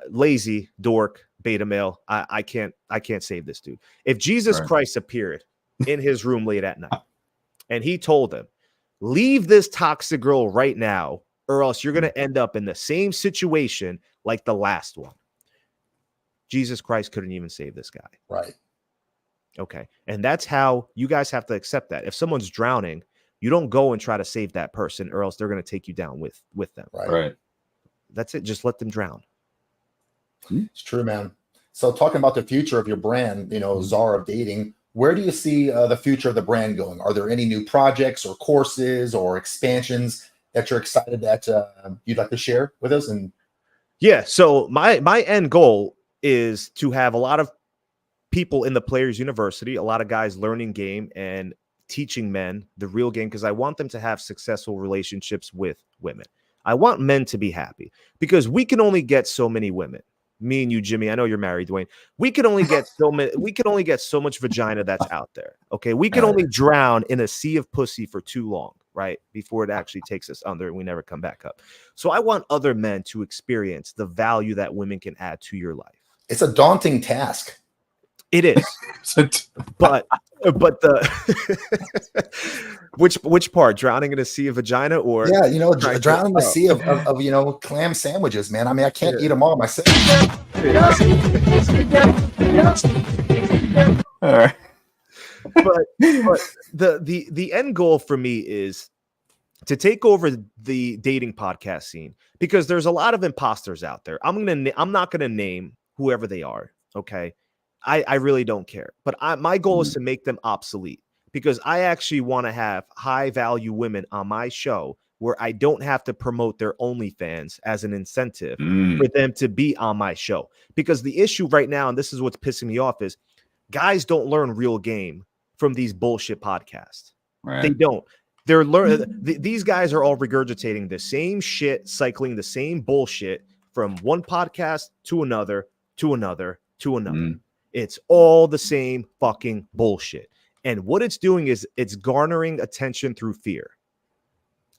lazy dork beta male, I can't save this dude. If Jesus Christ appeared in his room late at night and he told him, leave this toxic girl right now, or else you're going to end up in the same situation like the last one. Jesus Christ couldn't even save this guy. Right. Okay. And that's how you guys have to accept that. If someone's drowning, you don't go and try to save that person, or else they're going to take you down with them. Right. That's it. Just let them drown. It's true, man. So talking about the future of your brand, Czar of Dating, where do you see the future of the brand going? Are there any new projects or courses or expansions that you're excited that you'd like to share with us? And yeah, so my end goal is to have a lot of people in the Players University, a lot of guys learning game and teaching men the real game, because I want them to have successful relationships with women. I want men to be happy because we can only get so many women. Me and you, Jimmy, I know you're married, Dwayne. We can only get so many. We can only get so much vagina that's out there. Okay, we can only drown in a sea of pussy for too long, right? Before it actually takes us under and we never come back up. So I want other men to experience the value that women can add to your life. It's a daunting task. It is, but the which part? Drowning in a sea of vagina, or drowning in a sea of clam sandwiches, man. I mean, I can't eat them all myself. All right. But the end goal for me is to take over the dating podcast scene, because there's a lot of imposters out there. I'm not gonna name whoever they are. Okay. I really don't care, but my goal is to make them obsolete, because I actually want to have high value women on my show where I don't have to promote their OnlyFans as an incentive for them to be on my show. Because the issue right now, and this is what's pissing me off, is guys don't learn real game from these bullshit podcasts. Right. They don't. They're these guys are all regurgitating the same shit, cycling the same bullshit from one podcast to another, to another, to another. It's all the same fucking bullshit. And what it's doing is it's garnering attention through fear.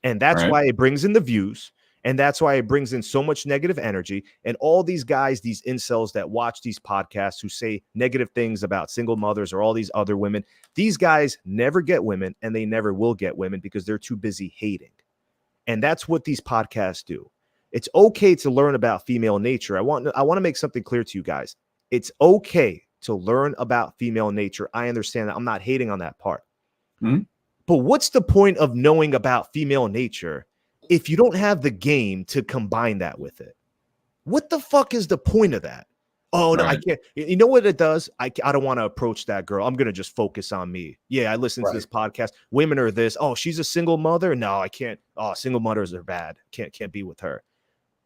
And that's why it brings in the views. And that's why it brings in so much negative energy. And all these guys, these incels that watch these podcasts who say negative things about single mothers or all these other women, these guys never get women, and they never will get women because they're too busy hating. And that's what these podcasts do. It's okay to learn about female nature. I want to make something clear to you guys. It's okay to learn about female nature. I understand that. I'm not hating on that part. But what's the point of knowing about female nature if you don't have the game to combine that with it? What the fuck is the point of that? Oh, no, I can't. You know what it does? I don't want to approach that girl. I'm going to just focus on me. Yeah, I listen to this podcast. Women are this. Oh, she's a single mother? No, I can't. Oh, single mothers are bad. Can't be with her.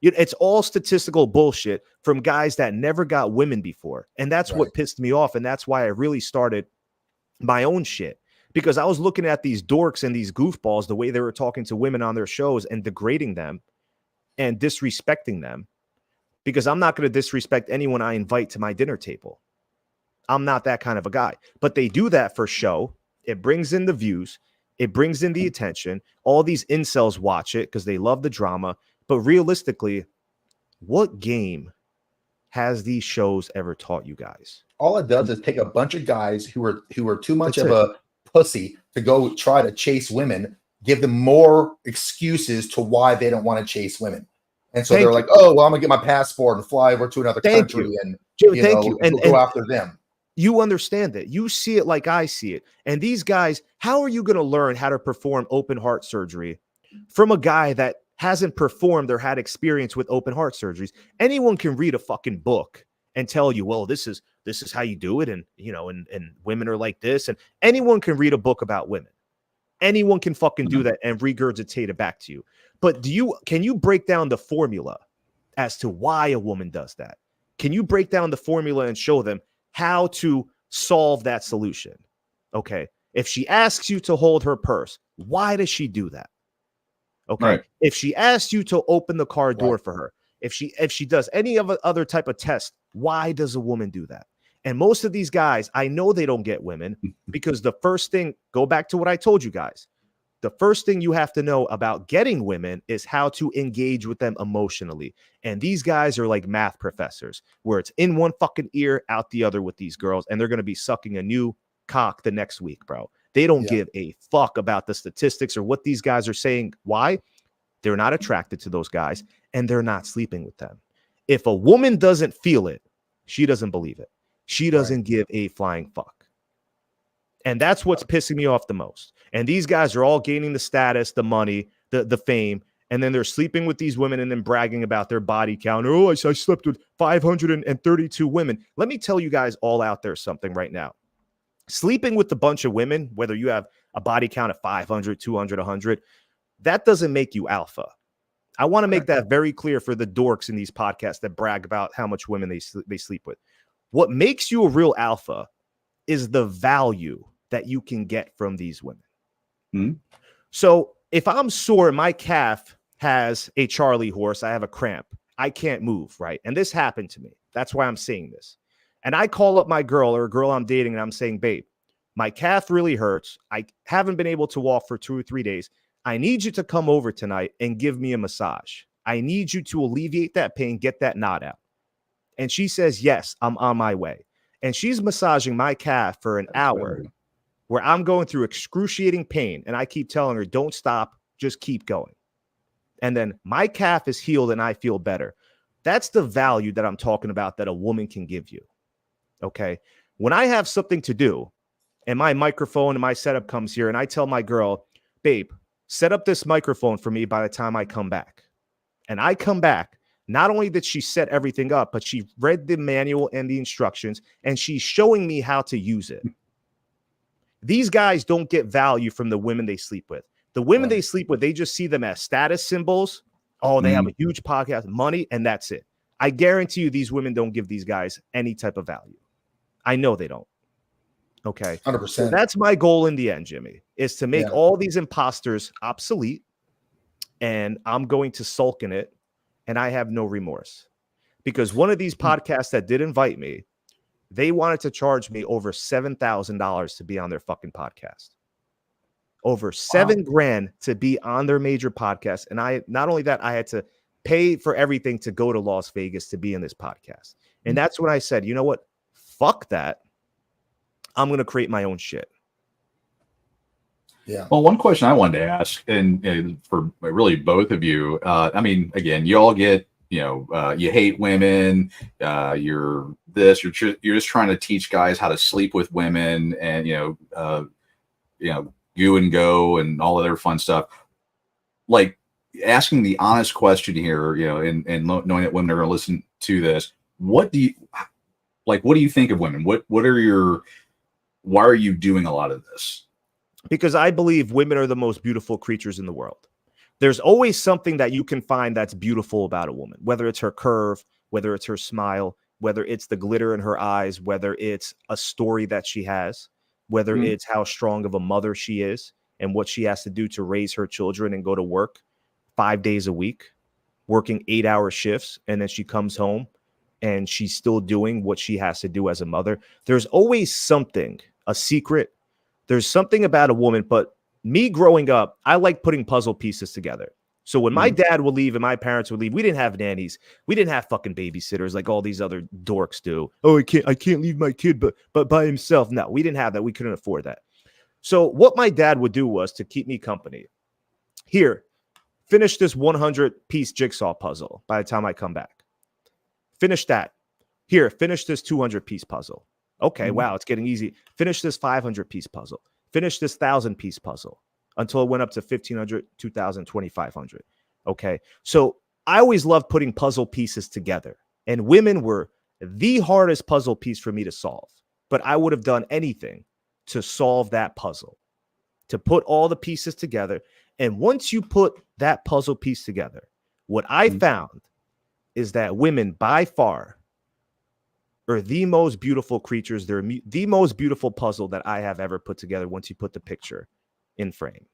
It's all statistical bullshit from guys that never got women before. And that's what pissed me off. And that's why I really started my own shit, because I was looking at these dorks and these goofballs, the way they were talking to women on their shows and degrading them and disrespecting them, because I'm not going to disrespect anyone I invite to my dinner table. I'm not that kind of a guy, but they do that for show. It brings in the views. It brings in the attention. All these incels watch it because they love the drama. But realistically, what game has these shows ever taught you guys? All it does is take a bunch of guys who are too much of a pussy to go try to chase women, give them more excuses to why they don't want to chase women. And so they're like, oh, well, I'm gonna get my passport and fly over to another country and go after them. You understand it. You see it like I see it. And these guys, how are you going to learn how to perform open heart surgery from a guy that hasn't performed or had experience with open heart surgeries. Anyone can read a fucking book and tell you, well, this is how you do it. And, you know, and women are like this. And anyone can read a book about women. Anyone can fucking do that and regurgitate it back to you. But can you break down the formula as to why a woman does that? Can you break down the formula and show them how to solve that solution? Okay. If she asks you to hold her purse, why does she do that? Okay. Right. If she asks you to open the car door for her, if she does any other type of test, why does a woman do that? And most of these guys, I know they don't get women because the first thing, go back to what I told you guys. The first thing you have to know about getting women is how to engage with them emotionally. And these guys are like math professors where it's in one fucking ear, out the other with these girls. And they're going to be sucking a new cock the next week, bro. They don't give a fuck about the statistics or what these guys are saying. Why? They're not attracted to those guys and they're not sleeping with them. If a woman doesn't feel it, she doesn't believe it. She doesn't give a flying fuck. And that's what's pissing me off the most. And these guys are all gaining the status, the money, the fame, and then they're sleeping with these women and then bragging about their body count. Oh, I slept with 532 women. Let me tell you guys all out there something right now. Sleeping with a bunch of women, whether you have a body count of 500, 200, 100, that doesn't make you alpha. I want to make that very clear for the dorks in these podcasts that brag about how much women they sleep with. What makes you a real alpha is the value that you can get from these women. Mm-hmm. So if I'm sore, my calf has a Charlie horse, I have a cramp, I can't move, right? And this happened to me. That's why I'm saying this. And I call up my girl or a girl I'm dating and I'm saying, babe, my calf really hurts. I haven't been able to walk for 2 or 3 days. I need you to come over tonight and give me a massage. I need you to alleviate that pain, get that knot out. And she says, yes, I'm on my way. And she's massaging my calf for an hour where I'm going through excruciating pain. And I keep telling her, don't stop, just keep going. And then my calf is healed and I feel better. That's the value that I'm talking about that a woman can give you. Okay. When I have something to do and my microphone and my setup comes here and I tell my girl, babe, set up this microphone for me by the time I come back. And I come back. Not only did she set everything up, but she read the manual and the instructions, and she's showing me how to use it. These guys don't get value from the women they sleep with. The women they sleep with, they just see them as status symbols. Oh, they have a huge podcast, money, and that's it. I guarantee you these women don't give these guys any type of value. I know they don't. Okay. 100%. So that's my goal in the end, Jimmy, is to make all these imposters obsolete, and I'm going to sulk in it. And I have no remorse because one of these podcasts that did invite me, they wanted to charge me over $7,000 to be on their fucking podcast. Over $7,000 to be on their major podcast. And I, not only that, I had to pay for everything to go to Las Vegas to be in this podcast. And that's when I said, you know what? Fuck that. I'm going to create my own shit. Yeah. Well, one question I wanted to ask, and for really both of you, I mean, again, you all get, you hate women, you're this, you're just trying to teach guys how to sleep with women, and you and go and all other fun stuff. Like asking the honest question here, and knowing that women are going to listen to this, what do you think of women? Why are you doing a lot of this? Because I believe women are the most beautiful creatures in the world. There's always something that you can find that's beautiful about a woman, whether it's her curve, whether it's her smile, whether it's the glitter in her eyes, whether it's a story that she has, whether it's how strong of a mother she is and what she has to do to raise her children and go to work 5 days a week, working 8-hour shifts. And then she comes home and she's still doing what she has to do as a mother. There's always something, a secret. There's something about a woman, but me growing up, I like putting puzzle pieces together. So when my dad would leave and my parents would leave, we didn't have nannies. We didn't have fucking babysitters like all these other dorks do. Oh, I can't leave my kid, but by himself. No, we didn't have that. We couldn't afford that. So what my dad would do was to keep me company. Here, finish this 100-piece jigsaw puzzle by the time I come back. Finish that. Here, finish this 200-piece puzzle. Okay, wow, it's getting easy. Finish this 500-piece puzzle. Finish this 1,000-piece puzzle until it went up to 1,500, 2,000, 2,500. Okay. So I always loved putting puzzle pieces together, and women were the hardest puzzle piece for me to solve. But I would have done anything to solve that puzzle, to put all the pieces together. And once you put that puzzle piece together, what I found is that women by far are the most beautiful creatures. They're the most beautiful puzzle that I have ever put together once you put the picture in frame.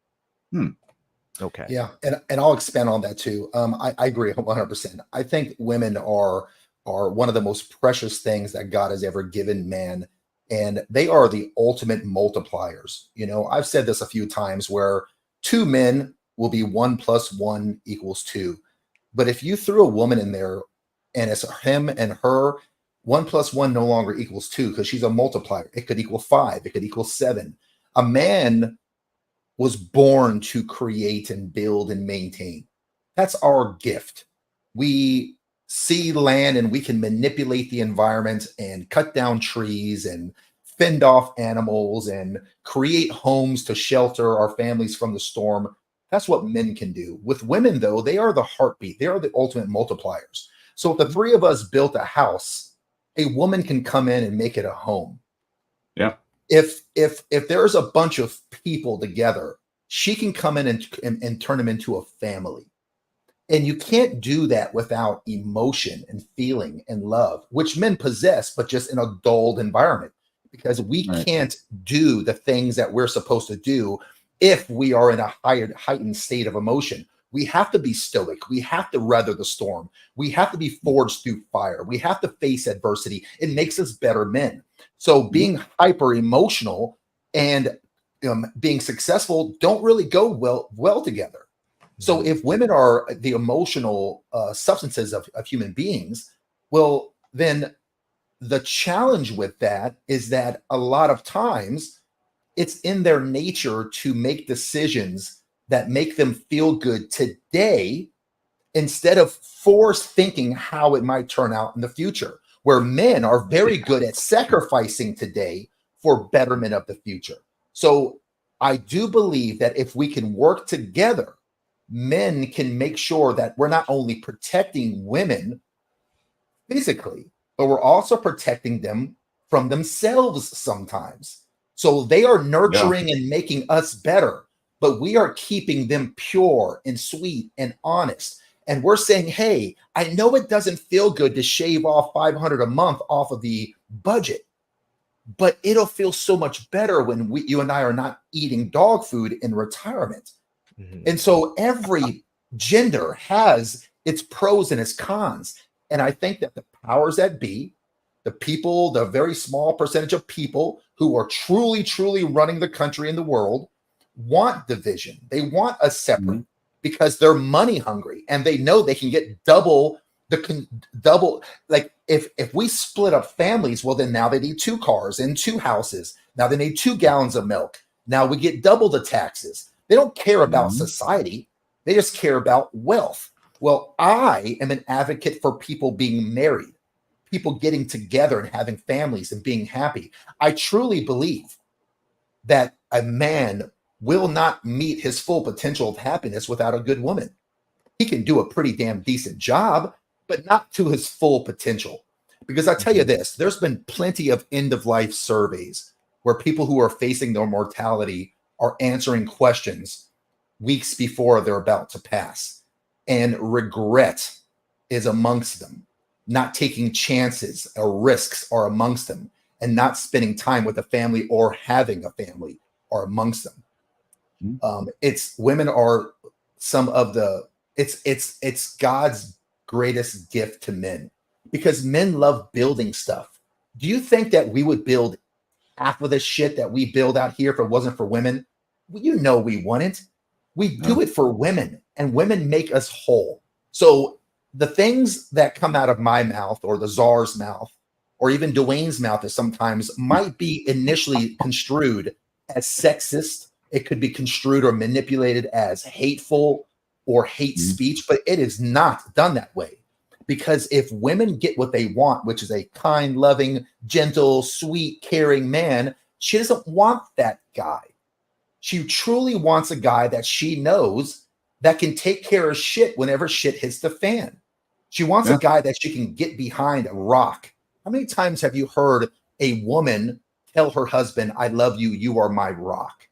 Okay. Yeah, and I'll expand on that too. I agree 100%. I think women are one of the most precious things that God has ever given man, and they are the ultimate multipliers. You know, I've said this a few times where two men will be 1 + 1 = 2. But if you threw a woman in there and it's him and her, 1 + 1 no longer equals 2 because she's a multiplier. It could equal 5, it could equal 7. A man was born to create and build and maintain. That's our gift. We see land and we can manipulate the environment and cut down trees and fend off animals and create homes to shelter our families from the storm. That's what men can do. With women, though, they are the heartbeat. They are the ultimate multipliers. So if the three of us built a house, a woman can come in and make it a home. Yeah. If there's a bunch of people together, she can come in and turn them into a family. And you can't do that without emotion and feeling and love, which men possess, but just in a dulled environment, because we can't do the things that we're supposed to do if we are in a heightened state of emotion. We have to be stoic. We have to weather the storm. We have to be forged through fire. We have to face adversity. It makes us better men. So being hyper emotional and being successful don't really go well together. So if women are the emotional substances of human beings, well, then the challenge with that is that a lot of times it's in their nature to make decisions that make them feel good today instead of force thinking how it might turn out in the future, where men are very good at sacrificing today for betterment of the future. So I do believe that if we can work together, men can make sure that we're not only protecting women physically, but we're also protecting them from themselves sometimes. So they are nurturing and making us better, but we are keeping them pure and sweet and honest. And we're saying, hey, I know it doesn't feel good to shave off $500 a month off of the budget, but it'll feel so much better when you and I are not eating dog food in retirement. And so every gender has its pros and its cons. And I think that the powers that be, the people, the very small percentage of people who are truly, truly running the country and the world want division. They want us separate because they're money hungry and they know they can get double. Like if we split up families, well, then now they need 2 cars and 2 houses. Now they need 2 gallons of milk. Now we get double the taxes. They don't care about society. They just care about wealth. Well, I am an advocate for people being married, people getting together and having families and being happy. I truly believe that a man will not meet his full potential of happiness without a good woman. He can do a pretty damn decent job, but not to his full potential. Because I tell you this, there's been plenty of end-of-life surveys where people who are facing their mortality are answering questions weeks before they're about to pass. And regret is amongst them. Not taking chances or risks are amongst them. And not spending time with a family or having a family are amongst them. It's women are some of the, it's God's greatest gift to men because men love building stuff. Do you think that we would build half of the shit that we build out here if it wasn't for women? Well, you know we wouldn't. We do it for women, and women make us whole. So the things that come out of my mouth or the czar's mouth or even Dwayne's mouth is sometimes might be initially construed as sexist. It could be construed or manipulated as hateful or hate speech, but it is not done that way. Because if women get what they want, which is a kind, loving, gentle, sweet, caring man, she doesn't want that guy. She truly wants a guy that she knows that can take care of shit whenever shit hits the fan. She wants a guy that she can get behind, rock. How many times have you heard a woman tell her husband, I love you, you are my rock?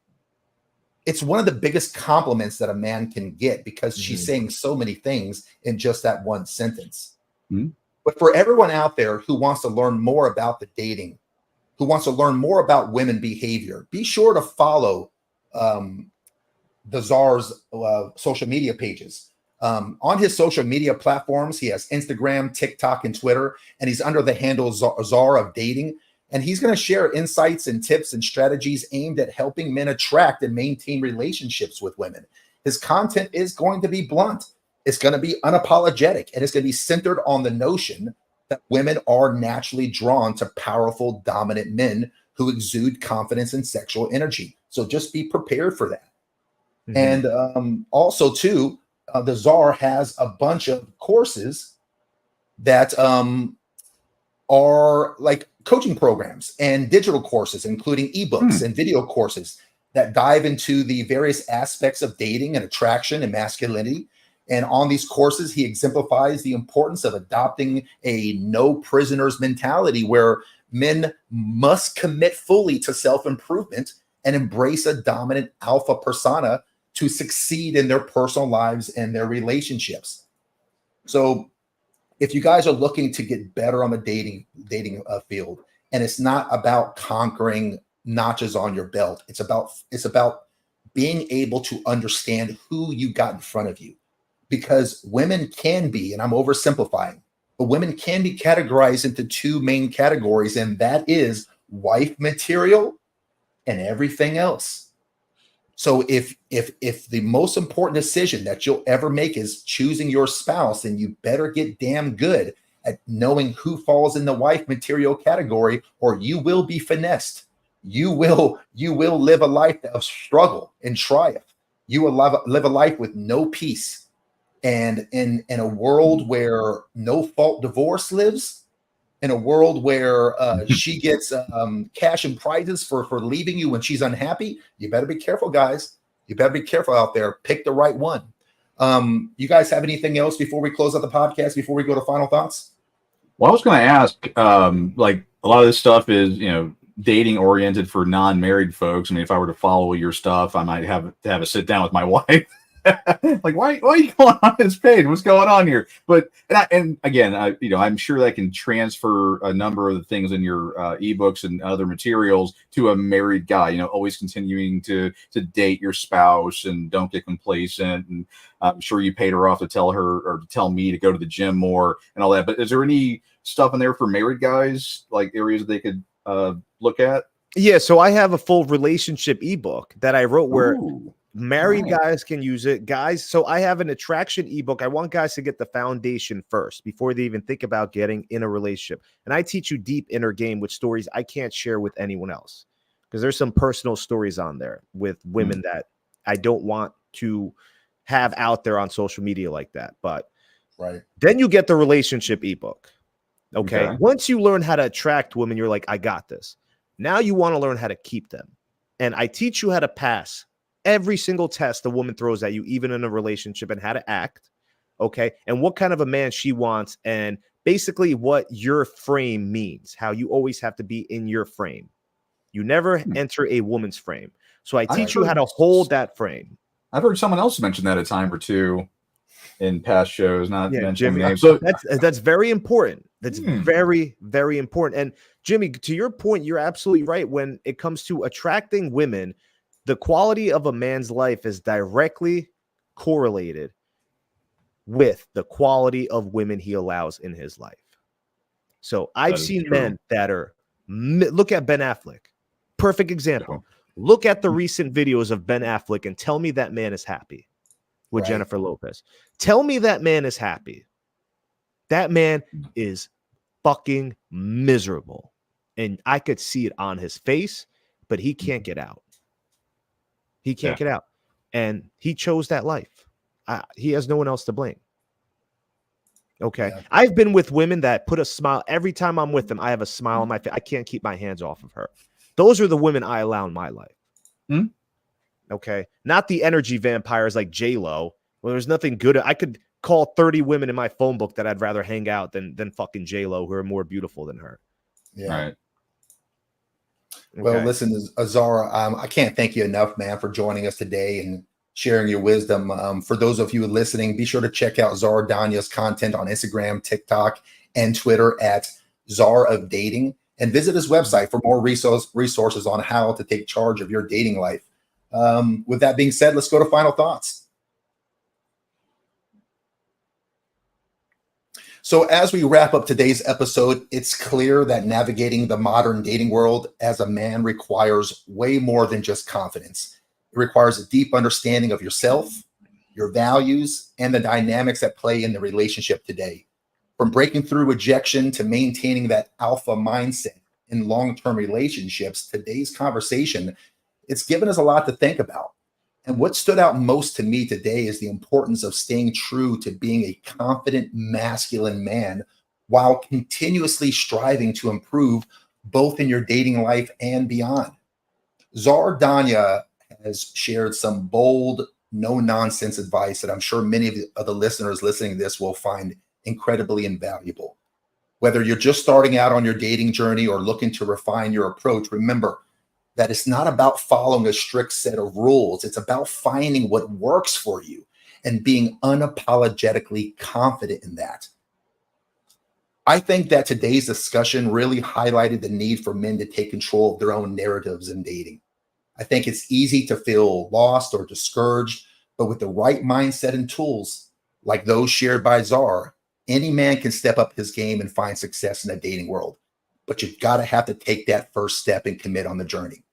It's one of the biggest compliments that a man can get because she's saying so many things in just that one sentence. But for everyone out there who wants to learn more about the dating, who wants to learn more about women behavior, be sure to follow the Czar's social media pages. On his social media platforms, he has Instagram, TikTok, and Twitter, and he's under the handle Czar of Dating. And he's going to share insights and tips and strategies aimed at helping men attract and maintain relationships with women. His content is going to be blunt. It's going to be unapologetic, and it's going to be centered on the notion that women are naturally drawn to powerful, dominant men who exude confidence and sexual energy. So just be prepared for that. And also, too, the Czar has a bunch of courses that are like coaching programs and digital courses, including ebooks and video courses that dive into the various aspects of dating and attraction and masculinity. And on these courses, he exemplifies the importance of adopting a no prisoners mentality where men must commit fully to self-improvement and embrace a dominant alpha persona to succeed in their personal lives and their relationships. So if you guys are looking to get better on the dating field, and it's not about conquering notches on your belt, it's about being able to understand who you got in front of you. Because women can be, and I'm oversimplifying, but women can be categorized into two main categories, and that is wife material and everything else. So if the most important decision that you'll ever make is choosing your spouse, then you better get damn good at knowing who falls in the wife material category, or you will be finessed. You will live a life of struggle and triumph. You will live a life with no peace. And in a world where no fault divorce lives, in a world where she gets cash and prizes for leaving you when she's unhappy, you better be careful, guys. You better be careful out there. Pick the right one. You guys have anything else before we close out the podcast, before we go to final thoughts? Well, I was going to ask, like a lot of this stuff is, dating oriented for non-married folks. I mean, if I were to follow your stuff, I might have to have a sit down with my wife. Like, why are you going on this page? What's going on here? But and again, I'm sure that can transfer a number of the things in your ebooks and other materials to a married guy. Always continuing to date your spouse and don't get complacent. And I'm sure you paid her off to tell her or to tell me to go to the gym more and all that. But is there any stuff in there for married guys, like areas that they could look at? Yeah, so I have a full relationship ebook that I wrote where married guys can use it. Guys, so I have an attraction ebook. I want guys to get the foundation first before they even think about getting in a relationship. And I teach you deep inner game with stories I can't share with anyone else, because there's some personal stories on there with women that I don't want to have out there on social media like that. But then you get the relationship ebook. Okay. Once you learn how to attract women, you're like, I got this. Now you want to learn how to keep them. And I teach you how to pass every single test a woman throws at you, even in a relationship, and how to act. Okay. And what kind of a man she wants, and basically what your frame means, how you always have to be in your frame. You never enter a woman's frame. So I teach you how to hold that frame. I've heard someone else mention that a time or two in past shows, not mentioning names. So that's very important. That's very, very important. And Jimmy, to your point, you're absolutely right. When it comes to attracting women, the quality of a man's life is directly correlated with the quality of women he allows in his life. So I've seen men that are, look at Ben Affleck, perfect example. Look at the recent videos of Ben Affleck and tell me that man is happy with Jennifer Lopez. Tell me that man is happy. That man is fucking miserable. And I could see it on his face, but he can't get out. He can't get out. And he chose that life. He has no one else to blame. Okay. Yeah. I've been with women that put a smile. Every time I'm with them, I have a smile on my face. I can't keep my hands off of her. Those are the women I allow in my life. Okay. Not the energy vampires like J-Lo Well, there's nothing good. I could call 30 women in my phone book that I'd rather hang out than fucking J-Lo, who are more beautiful than her. Yeah. Right. Well, Okay. listen, Azar, I can't thank you enough, man, for joining us today and sharing your wisdom. For those of you listening, be sure to check out Czar Danya's content on Instagram, TikTok, and Twitter at Czar of Dating, and visit his website for more resources on how to take charge of your dating life. With that being said, let's go to final thoughts. So as we wrap up today's episode, it's clear that navigating the modern dating world as a man requires way more than just confidence. It requires a deep understanding of yourself, your values, and the dynamics that play in the relationship today. From breaking through rejection to maintaining that alpha mindset in long-term relationships, today's conversation, it's given us a lot to think about. And what stood out most to me today is the importance of staying true to being a confident, masculine man while continuously striving to improve both in your dating life and beyond. Czar Danya has shared some bold, no-nonsense advice that I'm sure many of the listeners listening to this will find incredibly invaluable. Whether you're just starting out on your dating journey or looking to refine your approach, remember that it's not about following a strict set of rules. It's about finding what works for you and being unapologetically confident in that. I think that today's discussion really highlighted the need for men to take control of their own narratives in dating. I think it's easy to feel lost or discouraged, but with the right mindset and tools, like those shared by Czar, any man can step up his game and find success in the dating world. But you've got to have to take that first step and commit on the journey.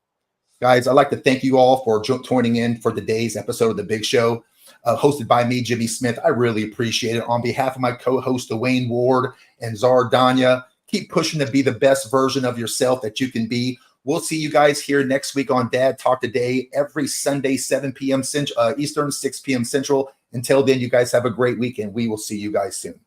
Guys, I'd like to thank you all for joining in for today's episode of The Big Show, hosted by me, Jimmy Smith. I really appreciate it. On behalf of my co-host, Dwayne Ward and Czar Danya, keep pushing to be the best version of yourself that you can be. We'll see you guys here next week on Dad Talk Today, every Sunday, 7 p.m. Eastern, 6 p.m. Central. Until then, you guys have a great weekend. We will see you guys soon.